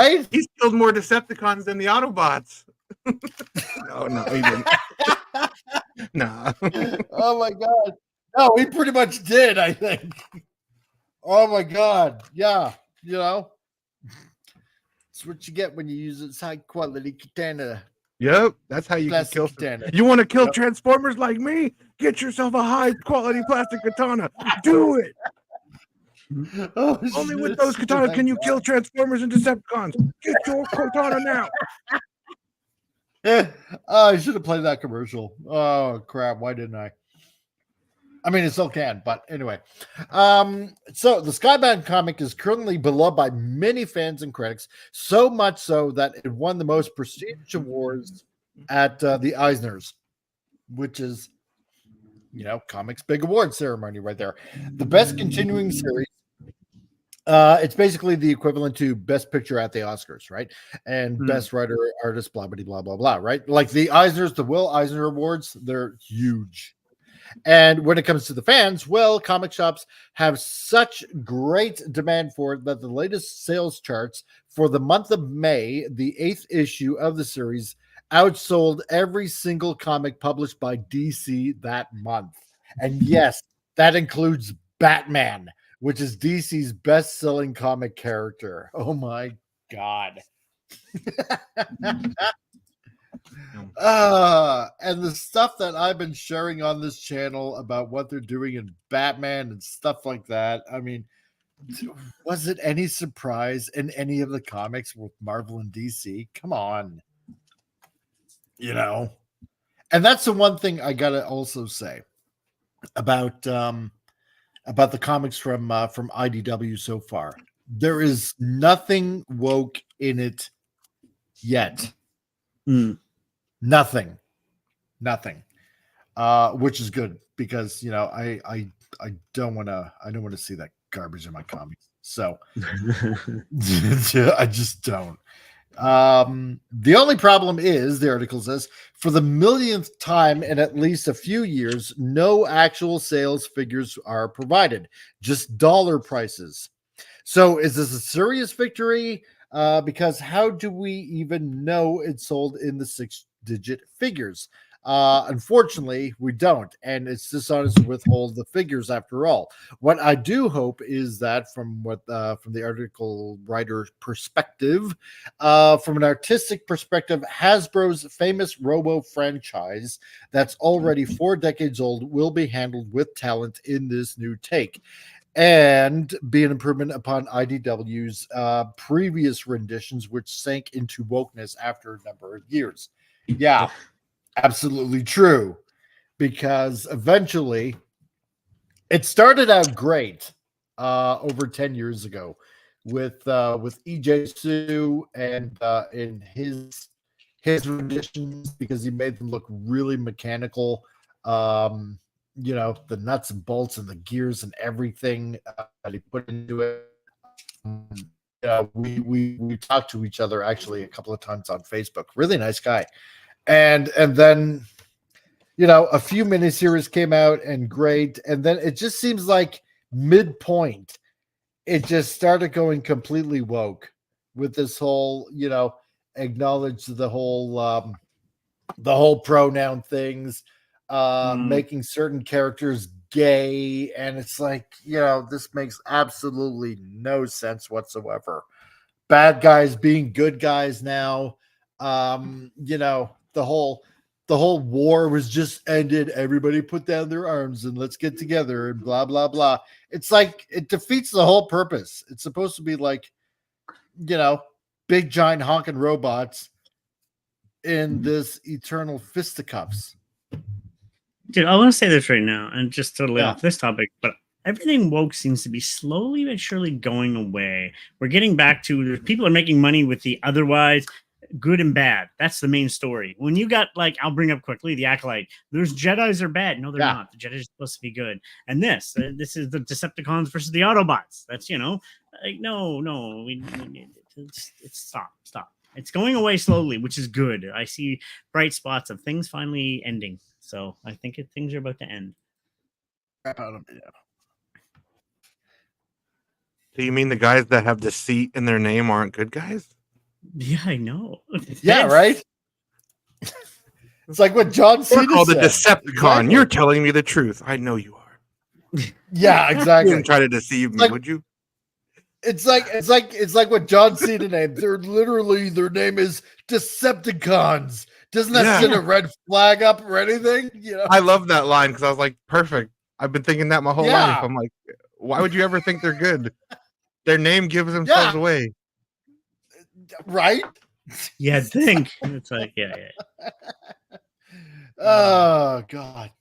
Decepticons than the Autobots. No, he didn't. No. Oh my God. No, he pretty much did, I think. Oh my God. Yeah. It's what you get when you use its high quality katana. Yep, that's how you can kill. You want to kill Transformers like me? Get yourself a high quality plastic katana. Do it. Only with those katanas can you kill Transformers and Decepticons. Get your katana now. I should have played that commercial. Oh crap! Why didn't I? I mean, it still can, but anyway. So the Skybound comic is currently beloved by many fans and critics, so much so that it won the most prestigious awards at the Eisners, which is, comics big award ceremony right there. The best continuing series. It's basically the equivalent to Best Picture at the Oscars, right? And Best Writer, Artist, blah, blah, blah, blah, blah, right? Like the Eisners, the Will Eisner Awards, they're huge. And when it comes to the fans, well, comic shops have such great demand for it that the latest sales charts for the month of May, the 8th issue of the series, outsold every single comic published by DC that month. And yes, that includes Batman, which is DC's best-selling comic character. Oh my God. And the stuff that I've been sharing on this channel about what they're doing in Batman and stuff like that. I mean, was it any surprise in any of the comics with Marvel and DC? Come on. And that's the one thing I gotta also say about the comics from IDW so far. There is nothing woke in it yet. Nothing, which is good because I don't want to see that garbage in my comics. So I just don't. The only problem is, the article says, for the millionth time in at least a few years, no actual sales figures are provided, just dollar prices. So is this a serious victory? Because how do we even know it sold in the 6-digit figures? Unfortunately, we don't, and it's dishonest to withhold the figures after all. What I do hope is that from the article writer's perspective, from an artistic perspective, Hasbro's famous Robo franchise that's already 4 decades old will be handled with talent in this new take, and be an improvement upon IDW's previous renditions, which sank into wokeness after a number of years. Yeah, absolutely true. Because eventually, it started out great over 10 years ago with EJ Sue and in his renditions, because he made them look really mechanical. You know, the nuts and bolts and the gears and everything that he put into it. We talked to each other actually a couple of times on Facebook. Really nice guy. And then, you know, a few miniseries came out and great. And then it just seems like midpoint, it just started going completely woke with this whole, you know, acknowledge the whole pronoun things, making certain characters gay. And it's like, you know, this makes absolutely no sense whatsoever. Bad guys being good guys now. You know, the whole war was just ended. Everybody put down their arms and let's get together and blah, blah, blah. It's like, it defeats the whole purpose. It's supposed to be like, you know, big giant honking robots in this eternal fisticuffs. Dude, I want to say this right now, and just totally off this topic, but everything woke seems to be slowly but surely going away. We're getting back to, people are making money with the otherwise good and bad. That's the main story. When you got, like, I'll bring up quickly the Acolyte. There's Jedis are bad. No, they're not. The Jedis are supposed to be good. And this is the Decepticons versus the Autobots. That's, you know, like, no, it's stop. It's going away slowly, which is good. I see bright spots of things finally ending. So I think things are about to end. So you mean the guys that have deceit in their name aren't good guys? Yeah, I know. Yeah, right? It's like what John Cena said. We're called a Decepticon. Exactly. You're telling me the truth. I know you are. Yeah, exactly. You wouldn't try to deceive me, would you? It's like what John Cena named. They're literally, their name is Decepticons. Doesn't that send a red flag up or anything? You know? I love that line because I was like, perfect. I've been thinking that my whole life. I'm like, why would you ever think they're good? Their name gives themselves away. Right? Yeah, think. It's like, yeah. Oh, God.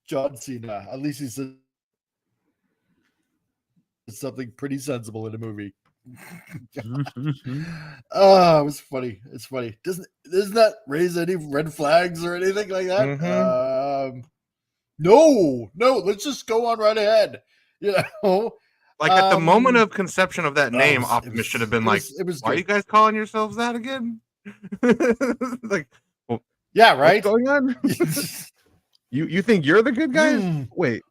John Cena. At least he said something pretty sensible in a movie. Oh, it was funny. It's funny. Doesn't that raise any red flags or anything like that? No. Let's just go on right ahead. You know, like at the moment of conception of that name, Optimus should have been like, "Why are you guys calling yourselves that again?" Like, well, yeah, right. What's going on? You think you're the good guys? Wait.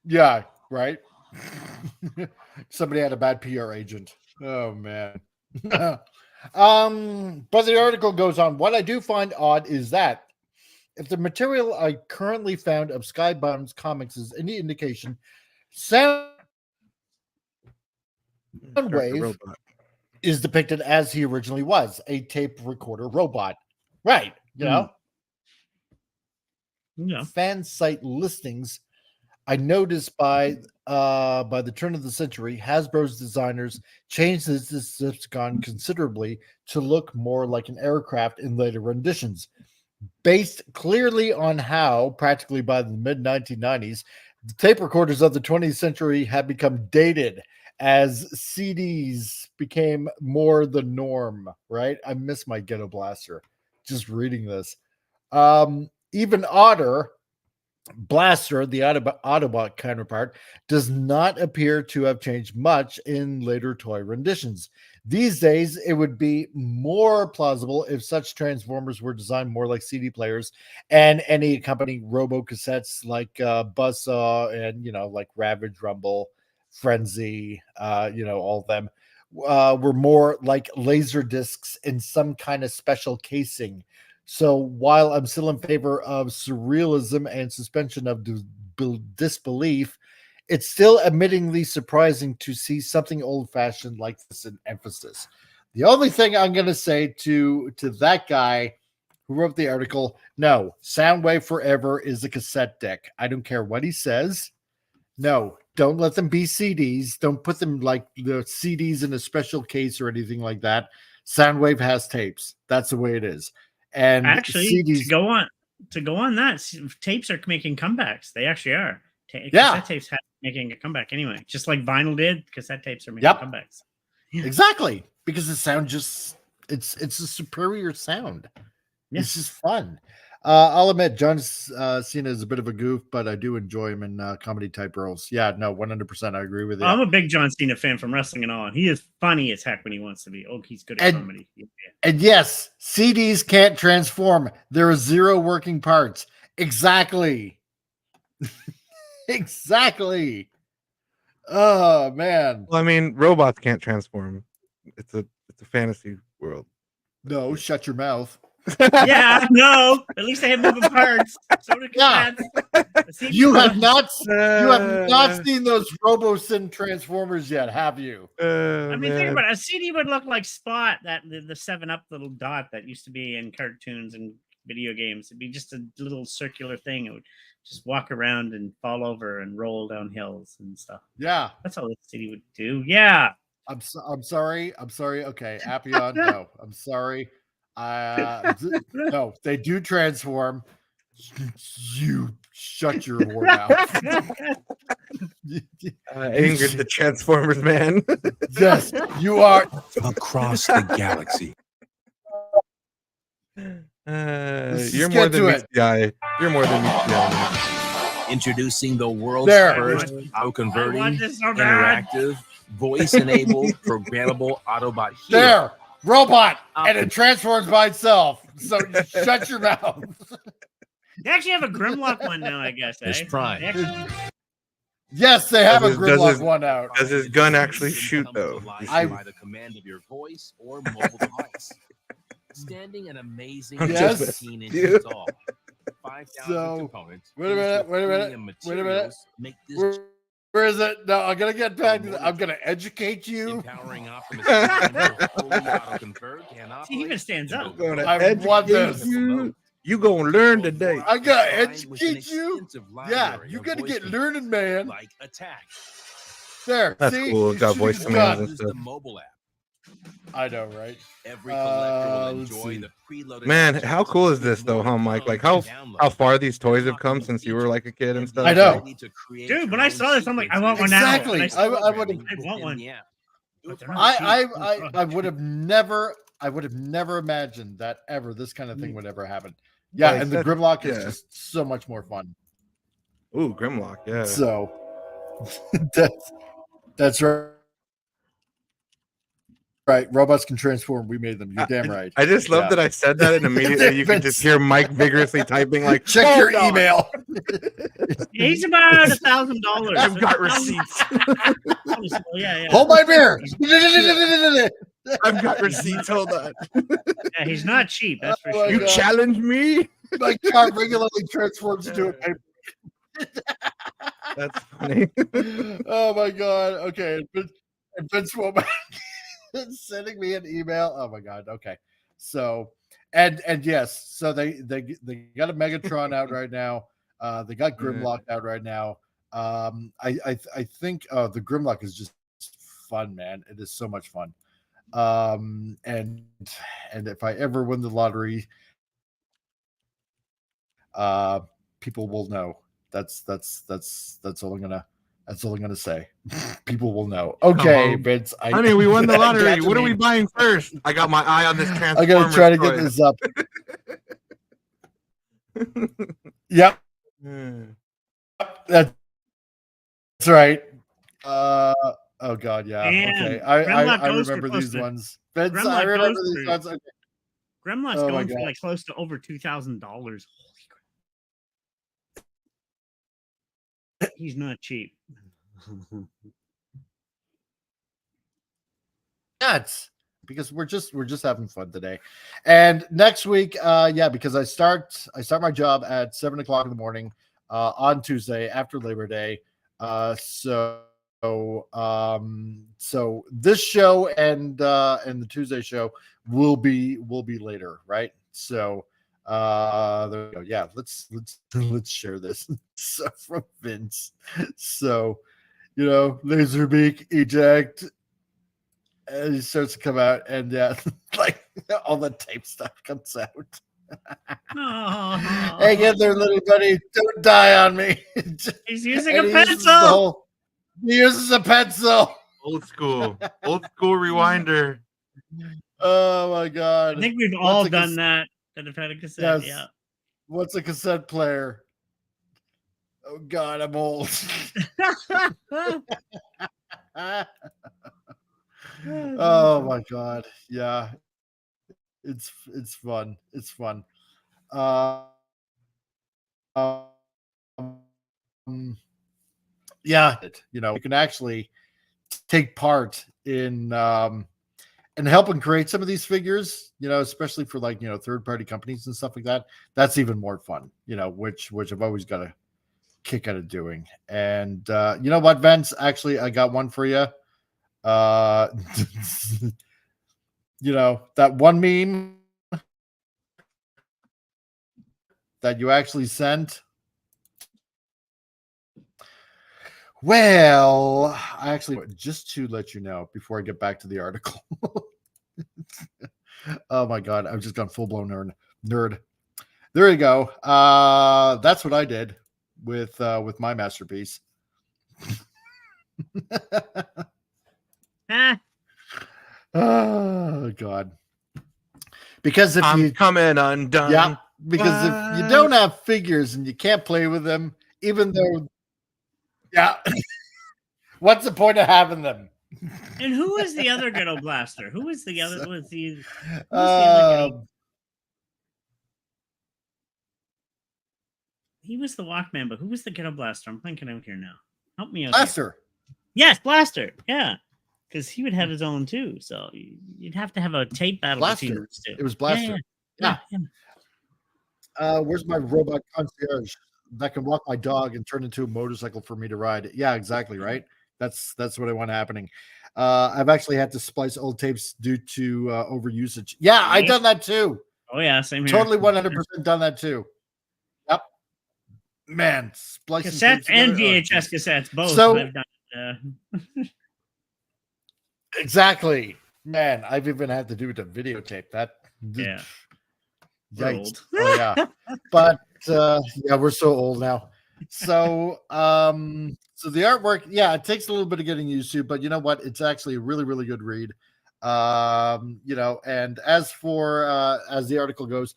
Yeah, right. Somebody had a bad PR agent. Oh man. But the article goes on. What I do find odd is that if the material I currently found of Skybound's comics is any indication, Soundwave is depicted as he originally was, a tape recorder robot. Right. You know? Yeah. Fan site listings I noticed by the turn of the century, Hasbro's designers changed the Decepticon considerably to look more like an aircraft in later renditions, based clearly on how, practically by the mid-1990s, the tape recorders of the 20th century had become dated as CDs became more the norm, right? I miss my Ghetto Blaster just reading this. Even odder, Blaster, the Autobot counterpart, does not appear to have changed much in later toy renditions. These days, it would be more plausible if such Transformers were designed more like CD players and any accompanying robo-cassettes like Buzzsaw and, like Ravage, Rumble, Frenzy, all of them were more like laser discs in some kind of special casing. So while I'm still in favor of surrealism and suspension of disbelief, it's still admittingly surprising to see something old-fashioned like this in emphasis. The only thing I'm going to say to that guy who wrote the article, no, Soundwave Forever is a cassette deck. I don't care what he says. No, don't let them be CDs. Don't put them like the CDs in a special case or anything like that. Soundwave has tapes. That's the way it is. And actually, CDs, to go on that, tapes are making comebacks. They actually are. Cassette tapes have making a comeback anyway. Just like vinyl did, cassette tapes are making comebacks. Exactly, because the sound it's a superior sound. Yeah. It's just fun. I'll admit, John Cena is a bit of a goof, but I do enjoy him in comedy type roles. Yeah, no, 100%. I agree with you. I'm a big John Cena fan from wrestling and all. He is funny as heck when he wants to be. Oh, he's good at comedy. Yeah. And yes, CDs can't transform. There are 0 working parts. Exactly. Exactly. Oh man. Well, I mean, robots can't transform. It's a fantasy world. No, shut your mouth. Yeah, no. At least they have moving parts. So do cats. You have not seen thos RoboSyn Transformers yet, have you? I mean, think about it. A CD would look like Spot, that the 7-Up little dot that used to be in cartoons and video games. It'd be just a little circular thing. It would just walk around and fall over and roll down hills and stuff. Yeah, that's all the CD would do. Yeah. I'm sorry. Okay, Appion. No, I'm sorry. No, they do transform. You shut your whore mouth. Angered the Transformers, man. Yes, you are across the galaxy. You're more than meets the eye. You're more than meets the eye. Introducing the world's first auto-converting, interactive, voice-enabled, programmable Autobot hero. There, robot, and it transforms by itself. So shut your mouth. They actually have a Grimlock one now, I guess. It's Prime. Yes, they have a Grimlock one out. Does his gun actually shoot though? By the command of your voice or mobile device. Standing an amazing 15 inches tall. 5,000 components. Wait a minute. Make this where is it? No, I'm gonna get back to that. I'm gonna educate you. Empowering Optimus he even stands up. I want this. You gonna learn today. I gotta educate you. Yeah, you gotta get learning, man. Like attack. There. That's see? cool. It's got voice commands and stuff. The mobile app. I know, right? Every collector will enjoy the preloaded. Man, how cool is this though, huh, Mike? Like how far these toys have come since you were like a kid and stuff. I know, dude. When I saw this, I'm like, I want one now. Exactly. I want one. Yeah. I would have never imagined that ever this kind of thing would ever happen. Yeah, like, and the Grimlock is just so much more fun. Ooh, Grimlock, yeah. So that's right. Right, robots can transform. We made them. You're damn right. I just love that I said that, and immediately you can just hear Mike vigorously typing, like, check your email. He's about $1,000. I've got receipts. Yeah. Hold my beer. I've got receipts. Hold on. Yeah, he's not cheap. That's for sure. You challenge me? My car regularly transforms into a paper. That's funny. Oh my god. Okay, Vince Womack sending me an email. Oh my god. Okay, so and yes, so they got a Megatron out right now. They got Grimlock out right now. I think the Grimlock is just fun, man. It is so much fun. And if I ever win the lottery, people will know. That's all I'm gonna say. People will know. Okay, Vince. Honey, we won the lottery. What are we buying first? I got my eye on this Transformer. I gotta try to get this up. Yep. that's right. Oh God, yeah. And Okay, I Grimlock Ghosts were remember close these to- ones. Vince, I Grimlock remember Ghosts these were- ones. Okay. Grimlock's Oh my going for God. like close to over $2,000. Holy crap! He's not cheap. Nuts, because we're just having fun today. And next week, yeah, because I start my job at 7:00 in the morning on Tuesday after Labor Day. So this show and the Tuesday show will be later, right? So there we go. Yeah, let's share this. So from Vince. So Laserbeak eject. And he starts to come out, and yeah, like all the tape stuff comes out. Hang in there, little buddy. Don't die on me. He's using And a he uses pencil. He uses a pencil. Old school rewinder. Oh my God! I think we've What's all a done that have had a cassette. Yes. Yeah. What's a cassette player? Oh God, I'm old. Oh my God. Yeah. It's fun. It's fun. Yeah, you can actually take part in helping create some of these figures, especially for like, third-party companies and stuff like that. That's even more fun, which I've always got a kick out of doing. And you know what, Vince? Actually, I got one for you. That one meme that you actually sent. Well, just to let you know before I get back to the article. Oh my God, I've just gone full-blown nerd. There you go. That's what I did with my masterpiece. Oh God. Because if I'm coming undone. Yeah, because if you don't have figures and you can't play with them, even though, yeah, what's the point of having them? And who was the other ghetto blaster? Who was the other? Was the other ghetto? He was the Walkman, but who was the ghetto blaster? I'm thinking out here now. Help me out. Blaster. Yes, Blaster. Yeah, because he would have his own too. So you'd have to have a tape battle Blaster. between those two. It was Blaster. Yeah. Where's my robot concierge that can walk my dog and turn into a motorcycle for me to ride? Yeah, exactly. Right. That's what I want happening. I've actually had to splice old tapes due to overusage. Yeah, I've done that too. Oh yeah, same here. Totally 100% done that too. Yep. Man, splicing cassettes and VHS cassettes both. So, I've done. Exactly. Man, I've even had to do it to videotape that. Yeah. Yikes. Oh yeah. But yeah, we're so old now. So so the artwork, yeah, it takes a little bit of getting used to, but you know what? It's actually a really, really good read. And as for as the article goes,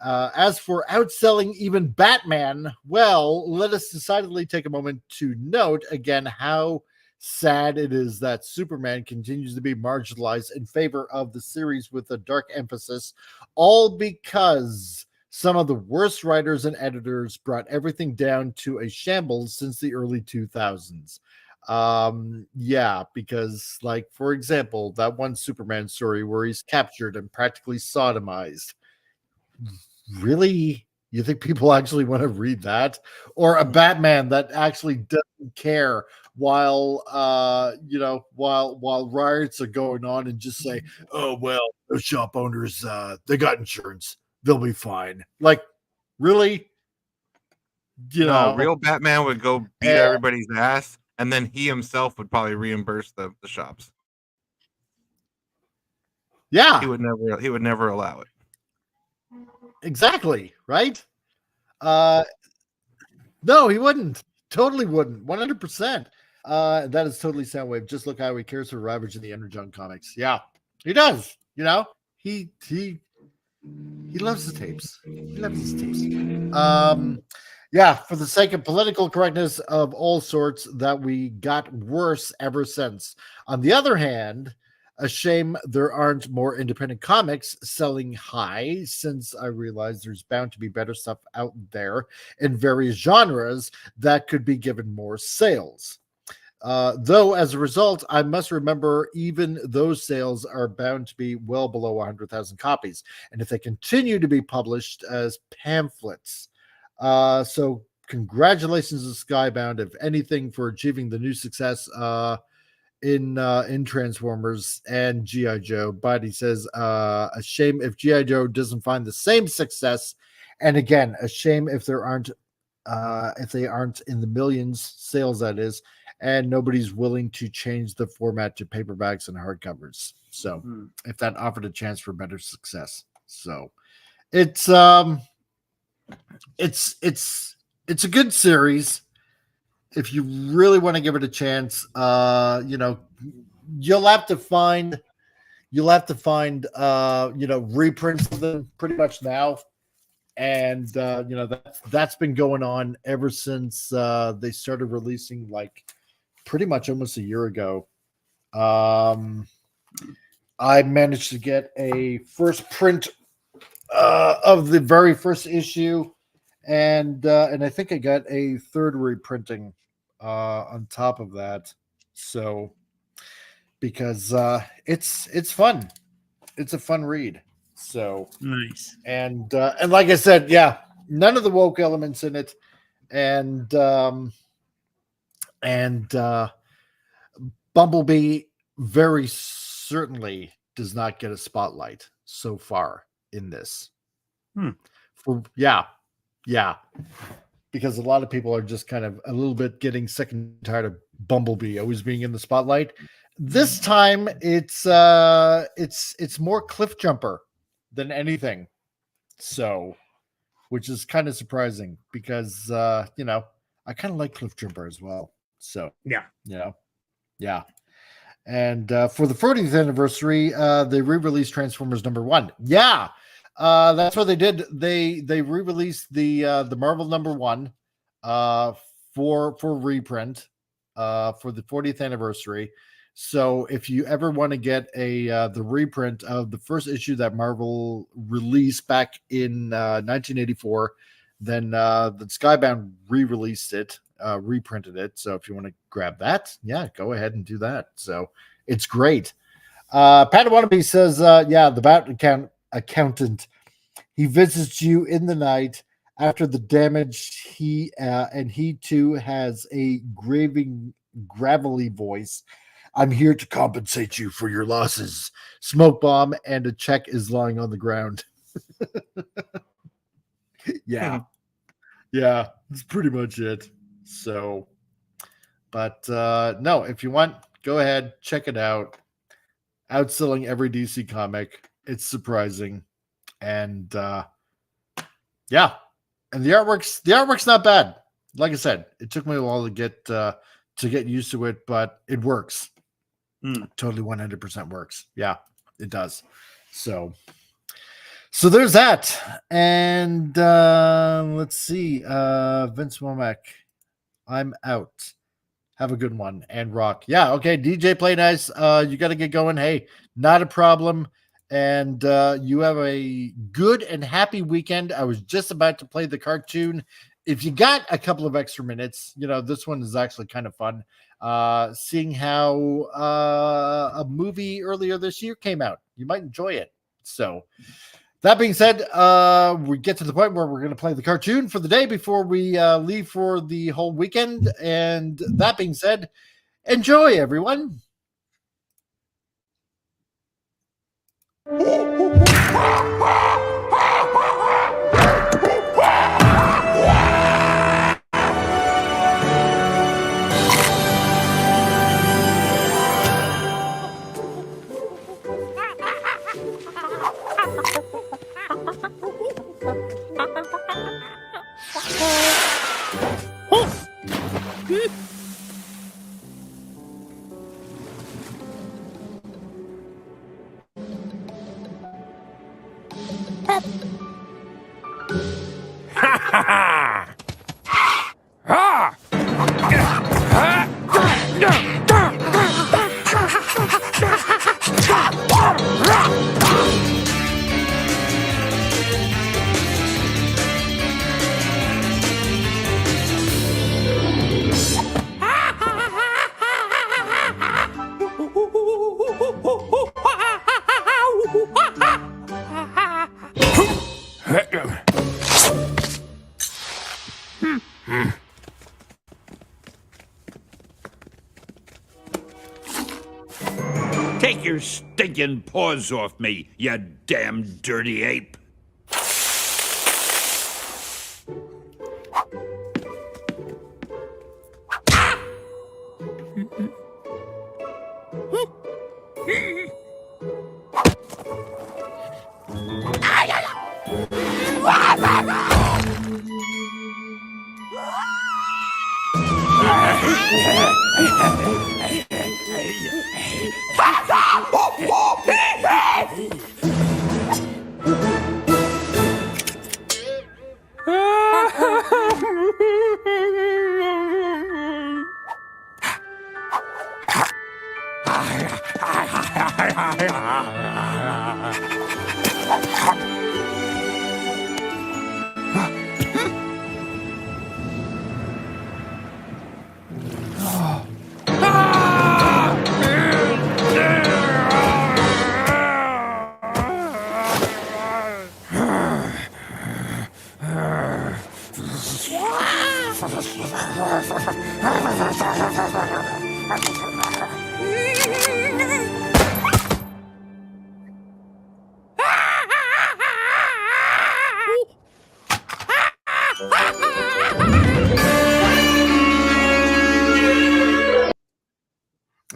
as for outselling even Batman, well, let us decidedly take a moment to note again how sad it is that Superman continues to be marginalized in favor of the series with a dark emphasis, all because some of the worst writers and editors brought everything down to a shambles since the early 2000s. Yeah, because like, for example, that one Superman story where he's captured and practically sodomized. Really? You think people actually want to read that? Or a Batman that actually doesn't care while while riots are going on and just say, oh well, those shop owners they got insurance, they'll be fine. Like, really? Real Batman would go beat everybody's ass, and then he himself would probably reimburse the shops. Yeah, he would never allow it. Exactly, right? No, he wouldn't. Totally wouldn't. 100%. That is totally Soundwave. Just look how he cares for Ravage in the Energon comics. Yeah, he does. He loves the tapes. He loves his tapes. Yeah, for the sake of political correctness of all sorts, that we got worse ever since. On the other hand, a shame there aren't more independent comics selling high, since I realize there's bound to be better stuff out there in various genres that could be given more sales. Though, as a result, I must remember even those sales are bound to be well below 100,000 copies. And if they continue to be published as pamphlets. So congratulations to Skybound, if anything, for achieving the new success in Transformers and G.I. Joe. But he says, a shame if G.I. Joe doesn't find the same success. And again, a shame if there aren't if they aren't in the millions sales, that is, and nobody's willing to change the format to paperbacks and hardcovers. So if that offered a chance for better success. So it's a good series. If you really want to give it a chance, you know, you'll have to find reprints of them pretty much now. And you know, that's been going on ever since they started releasing, like pretty much almost a year ago. I managed to get a first print of the very first issue, and I think I got a third reprinting on top of that. So because it's fun, it's a fun read. So nice. And like I said, yeah, none of the woke elements in it, and Bumblebee very certainly does not get a spotlight so far in this. Yeah, because a lot of people are just kind of a little bit getting sick and tired of Bumblebee always being in the spotlight. This time it's more Cliff Jumper than anything. So, which is kind of surprising because you know, I kind of like Cliff Jumper as well. So yeah. And for the 40th anniversary, they re-released Transformers #1. Yeah, that's what they did. They re-released the Marvel #1 for reprint for the 40th anniversary. So if you ever want to get the reprint of the first issue that Marvel released back in 1984, then the Skybound re-released it, reprinted it. So if you want to grab that, yeah, go ahead and do that. So it's great. Padawannabe says, yeah, the Bat accountant, he visits you in the night after the damage. He too has a gravelly voice. I'm here to compensate you for your losses. Smoke bomb and a check is lying on the ground. Yeah, that's pretty much it. So, but no, if you want, go ahead, check it out. Outselling every DC comic. It's surprising, and yeah, and the artwork's not bad. Like I said, it took me a while to get used to it, but it works. Totally 100% works. Yeah, it does. So there's that. And let's see. Vince Womack, I'm out. Have a good one. And rock. Yeah, okay. DJ Play Nice. You got to get going. Hey, not a problem. And you have a good and happy weekend. I was just about to play the cartoon. If you got a couple of extra minutes, you know, this one is actually kind of fun. Seeing how a movie earlier this year came out. You might enjoy it. So that being said, we get to the point where we're going to play the cartoon for the day before we leave for the whole weekend. And that being said, enjoy, everyone. Take your stinking paws off me, you damn dirty ape.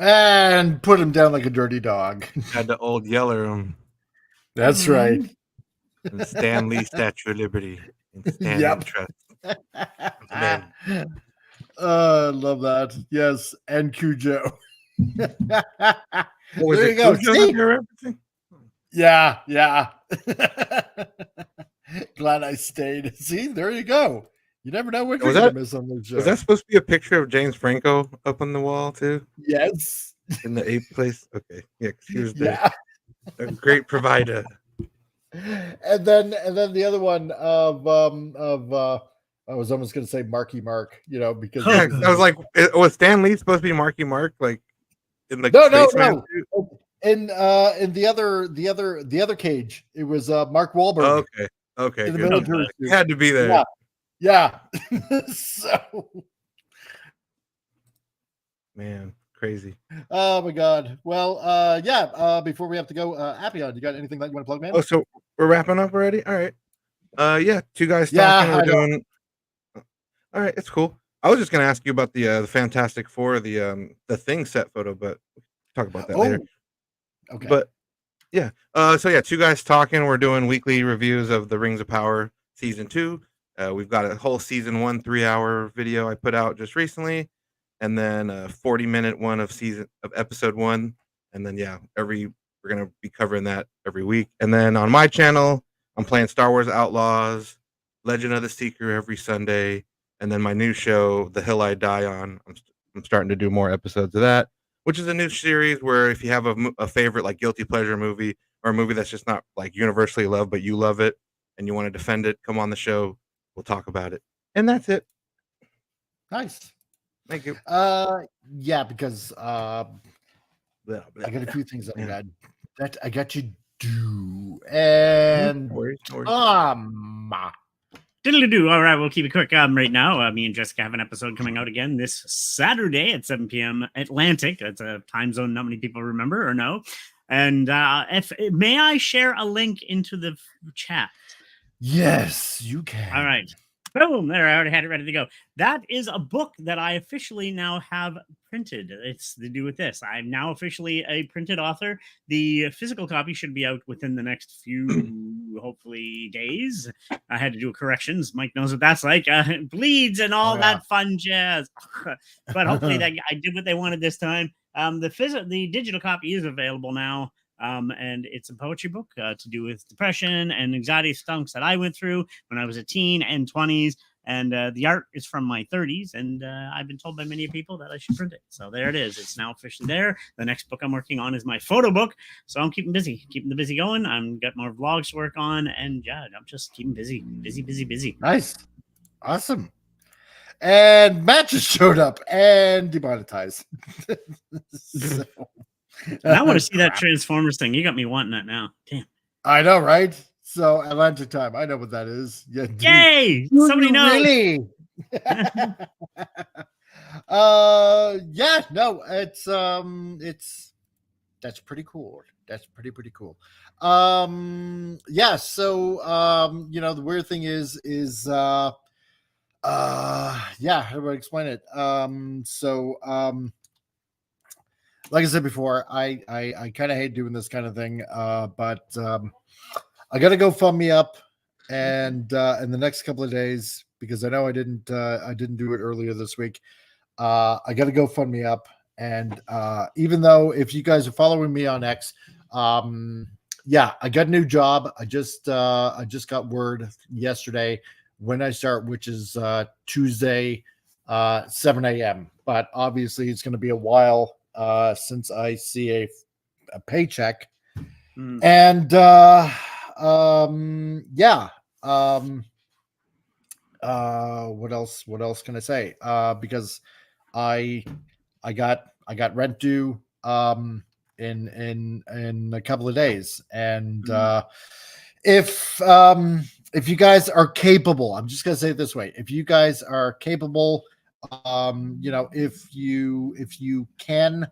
And put him down like a dirty dog. Had the old yeller. That's right. And Stan Lee Statue of Liberty. And Stan Trust. Man. Love that. Yes, and Cujo. There you go. See? Yeah. Glad I stayed. See, there you go. You never know what you're going to miss on the show. Was that supposed to be a picture of James Franco up on the wall too? Yes. In the ape place? Okay. Yeah, because he was a great provider. And then the other one of I was almost going to say Marky Mark, because I was like, was Stan Lee supposed to be Marky Mark, like in the no. In the other cage, it was Mark Wahlberg. Okay, in the military suit. He had to be there. Yeah. So, man, crazy. Oh my God. Well, before we have to go, Appion, you got anything that you want to plug, man? Oh, so we're wrapping up already? All right. Two guys talking. We're doing. All right, it's cool. I was just gonna ask you about the Fantastic Four, the Thing set photo, but we'll talk about that later. Okay. But yeah, two guys talking. We're doing weekly reviews of the Rings of Power season 2. We've got a whole season 1 3-hour video I put out just recently, and then a 40-minute one of episode 1, and then we're gonna be covering that every week. And then on my channel, I'm playing Star Wars Outlaws, Legend of the Seeker every Sunday, and then my new show, The Hill I Die On. I'm starting to do more episodes of that, which is a new series where if you have a favorite like guilty pleasure movie or a movie that's just not like universally loved, but you love it and you want to defend it, come on the show. We'll talk about it. And that's it. Nice. Thank you. Because I got a few things that I got to do. And Diddly-doo. All right, we'll keep it quick. Right now, me and Jessica have an episode coming out again this Saturday at 7 p.m. Atlantic. That's a time zone not many people remember or know. And may I share a link into the chat? Yes, you can. All right. Boom. There, I already had it ready to go. That is a book that I officially now have printed. It's to do with this. I'm now officially a printed author. The physical copy should be out within the next few, hopefully, days. I had to do corrections. Mike knows what that's like. Bleeds and all that fun jazz. But hopefully I did what they wanted this time. The digital copy is available now. And it's a poetry book to do with depression and anxiety stunks that I went through when I was a teen and 20s. And the art is from my 30s. And I've been told by many people that I should print it. So there it is. It's now officially there. The next book I'm working on is my photo book. So I'm keeping the busy going. I'm got more vlogs to work on. And I'm just keeping busy. Nice. Awesome. And Matt just showed up and demonetized. I want to see that Transformers thing. You got me wanting that now. Damn. I know, right? So Atlantic time. I know what that is. Yeah. Yay! Somebody knows. Really? Yeah, no, it's that's pretty cool. That's pretty cool. Yeah, so the weird thing is yeah, how do I explain it? Like I said before, I kind of hate doing this kind of thing, but I got to go fund me up, and in the next couple of days, because I know I didn't do it earlier this week. I got to go fund me up, and even though if you guys are following me on X, yeah, I got a new job. I just got word yesterday when I start, which is Tuesday, 7 a.m. But obviously, it's going to be a while since I see a paycheck, and yeah. What else can I say? Because I got rent due in a couple of days, and if you guys are capable, I'm just gonna say it this way: if you guys are capable, if you can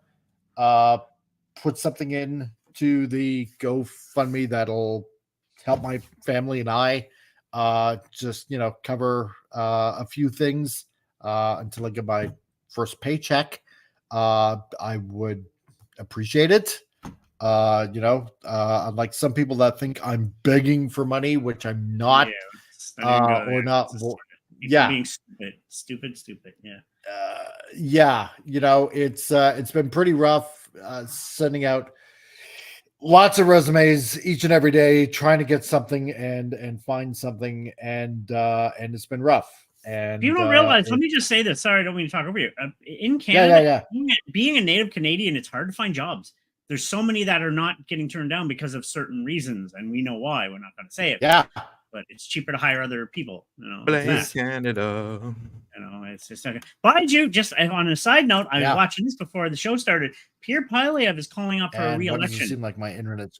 put something in to the GoFundMe that'll help my family and I just cover a few things until I get my first paycheck, I would appreciate it. Unlike some people that think I'm begging for money, which I'm not, or not. Yeah, being stupid. Yeah. Yeah, it's been pretty rough sending out lots of resumes each and every day, trying to get something and find something, and it's been rough. And you don't realize, let me just say this. Sorry, I don't mean to talk over you. In Canada, being a native Canadian, it's hard to find jobs. There's so many that are not getting turned down because of certain reasons, and we know why. We're not going to say it. Yeah. But it's cheaper to hire other people. Blame Canada. It's just okay. Mind you, just on a side note, I was watching this before the show started. Pierre Poilievre is calling up for a re-election. It seem like my internet.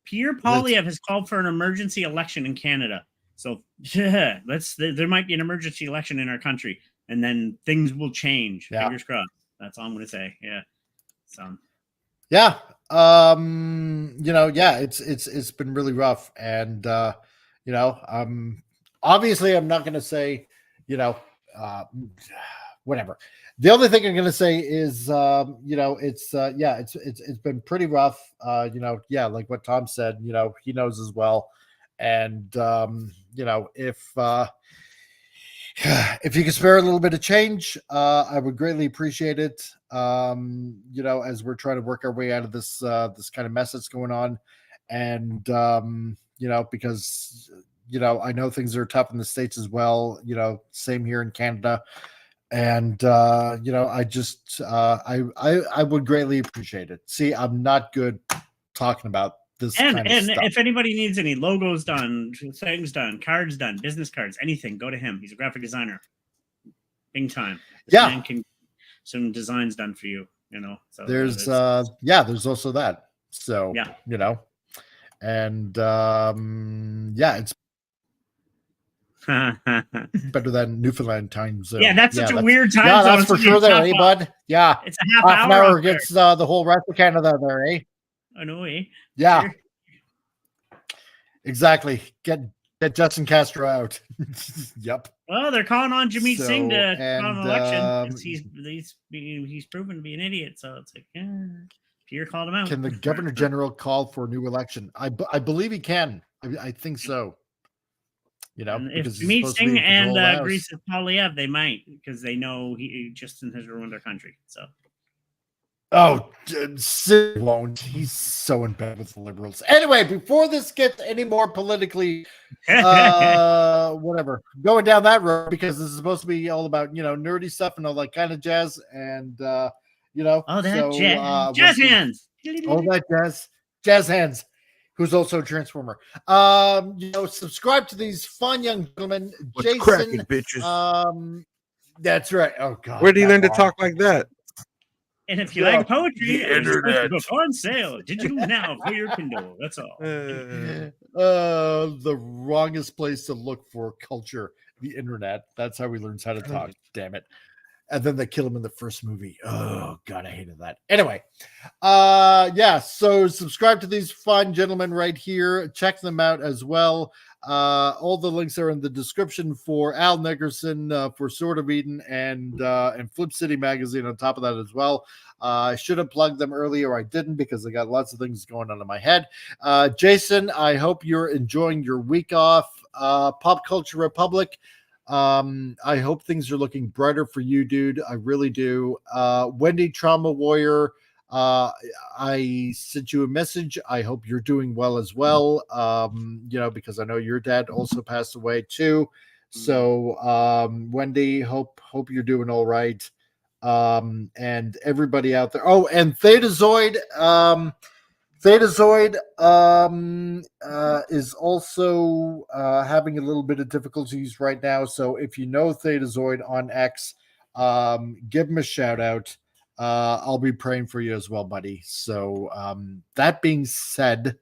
Pierre Poilievre has called for an emergency election in Canada. So yeah, there might be an emergency election in our country, and then things will change. Yeah. Fingers crossed. That's all I'm going to say. Yeah. So. Yeah. It's been really rough, and obviously I'm not going to say, whatever. The only thing I'm going to say is, it's been pretty rough. Like what Tom said, he knows as well. And, if you could spare a little bit of change, I would greatly appreciate it. As we're trying to work our way out of this kind of mess that's going on. And, because, I know things are tough in the States as well, same here in Canada. And, I would greatly appreciate it. See, I'm not good talking about this kind of stuff. If anybody needs any logos done, things done, cards done, business cards, anything, go to him. He's a graphic designer. Big time. This man can some designs done for you, So there's also that. So and it's better than Newfoundland time zone. Yeah, that's such a weird time zone. Yeah, that's for sure there, bud? Yeah. It's a half an hour gets the whole rest of Canada there, eh? I know, eh? Yeah. Sure. Exactly. Get Justin Castro out. Yep. Well, they're calling on Jagmeet Singh to call an election. He's proven to be an idiot, so it's like, Pierre called him out. Can the Governor General call for a new election? I believe he can. I think so. If Jagmeet Singh and agrees with Poilievre, they might, because they know Justin has ruined their country. So. Oh, Sid won't. He's so in bed with the liberals. Anyway, before this gets any more politically, whatever, going down that road, because this is supposed to be all about, nerdy stuff and all that kind of jazz. And, jazz hands. All that jazz hands, who's also a Transformer. Subscribe to these fun young gentlemen. What's cracking, bitches? That's right. Oh, God. Where did he learn to talk like that? And if you like poetry, The it's supposed to internet. go on sale. Did you now for your Kindle? That's all. The wrongest place to look for culture, the internet. That's how he learns how to talk. Damn it. And then they kill him in the first movie. Oh God, I hated that. Anyway, yeah. So subscribe to these fine gentlemen right here. Check them out as well. All the links are in the description for Al Nickerson, for Sword of Eden, and Flip City Magazine on top of that as well. I should have plugged them earlier. I didn't because I got lots of things going on in my head. Jason, I hope you're enjoying your week off. Pop Culture Republic. I hope things are looking brighter for you, dude. I really do. Wendy Trauma Warrior, I sent you a message. I hope you're doing well as well. Because I know your dad also passed away too. So, Wendy, hope you're doing all right. And everybody out there. Oh, and Thetazoid, is also having a little bit of difficulties right now. So if you know Thetazoid on X, give him a shout out. I'll be praying for you as well, buddy. So that being said,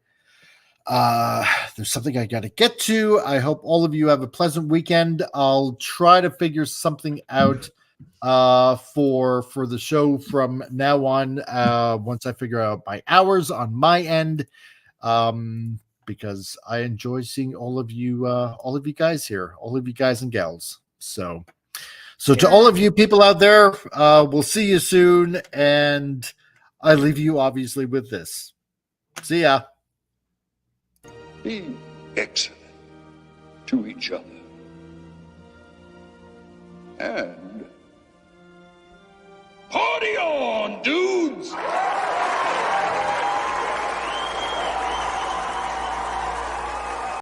there's something I got to get to. I hope all of you have a pleasant weekend. I'll try to figure something out for the show from now on, once I figure out my hours on my end, because I enjoy seeing all of you guys here, all of you guys and gals. So to all of you people out there, we'll see you soon, and I leave you obviously with this. See ya. Be excellent to each other. And party on, dudes!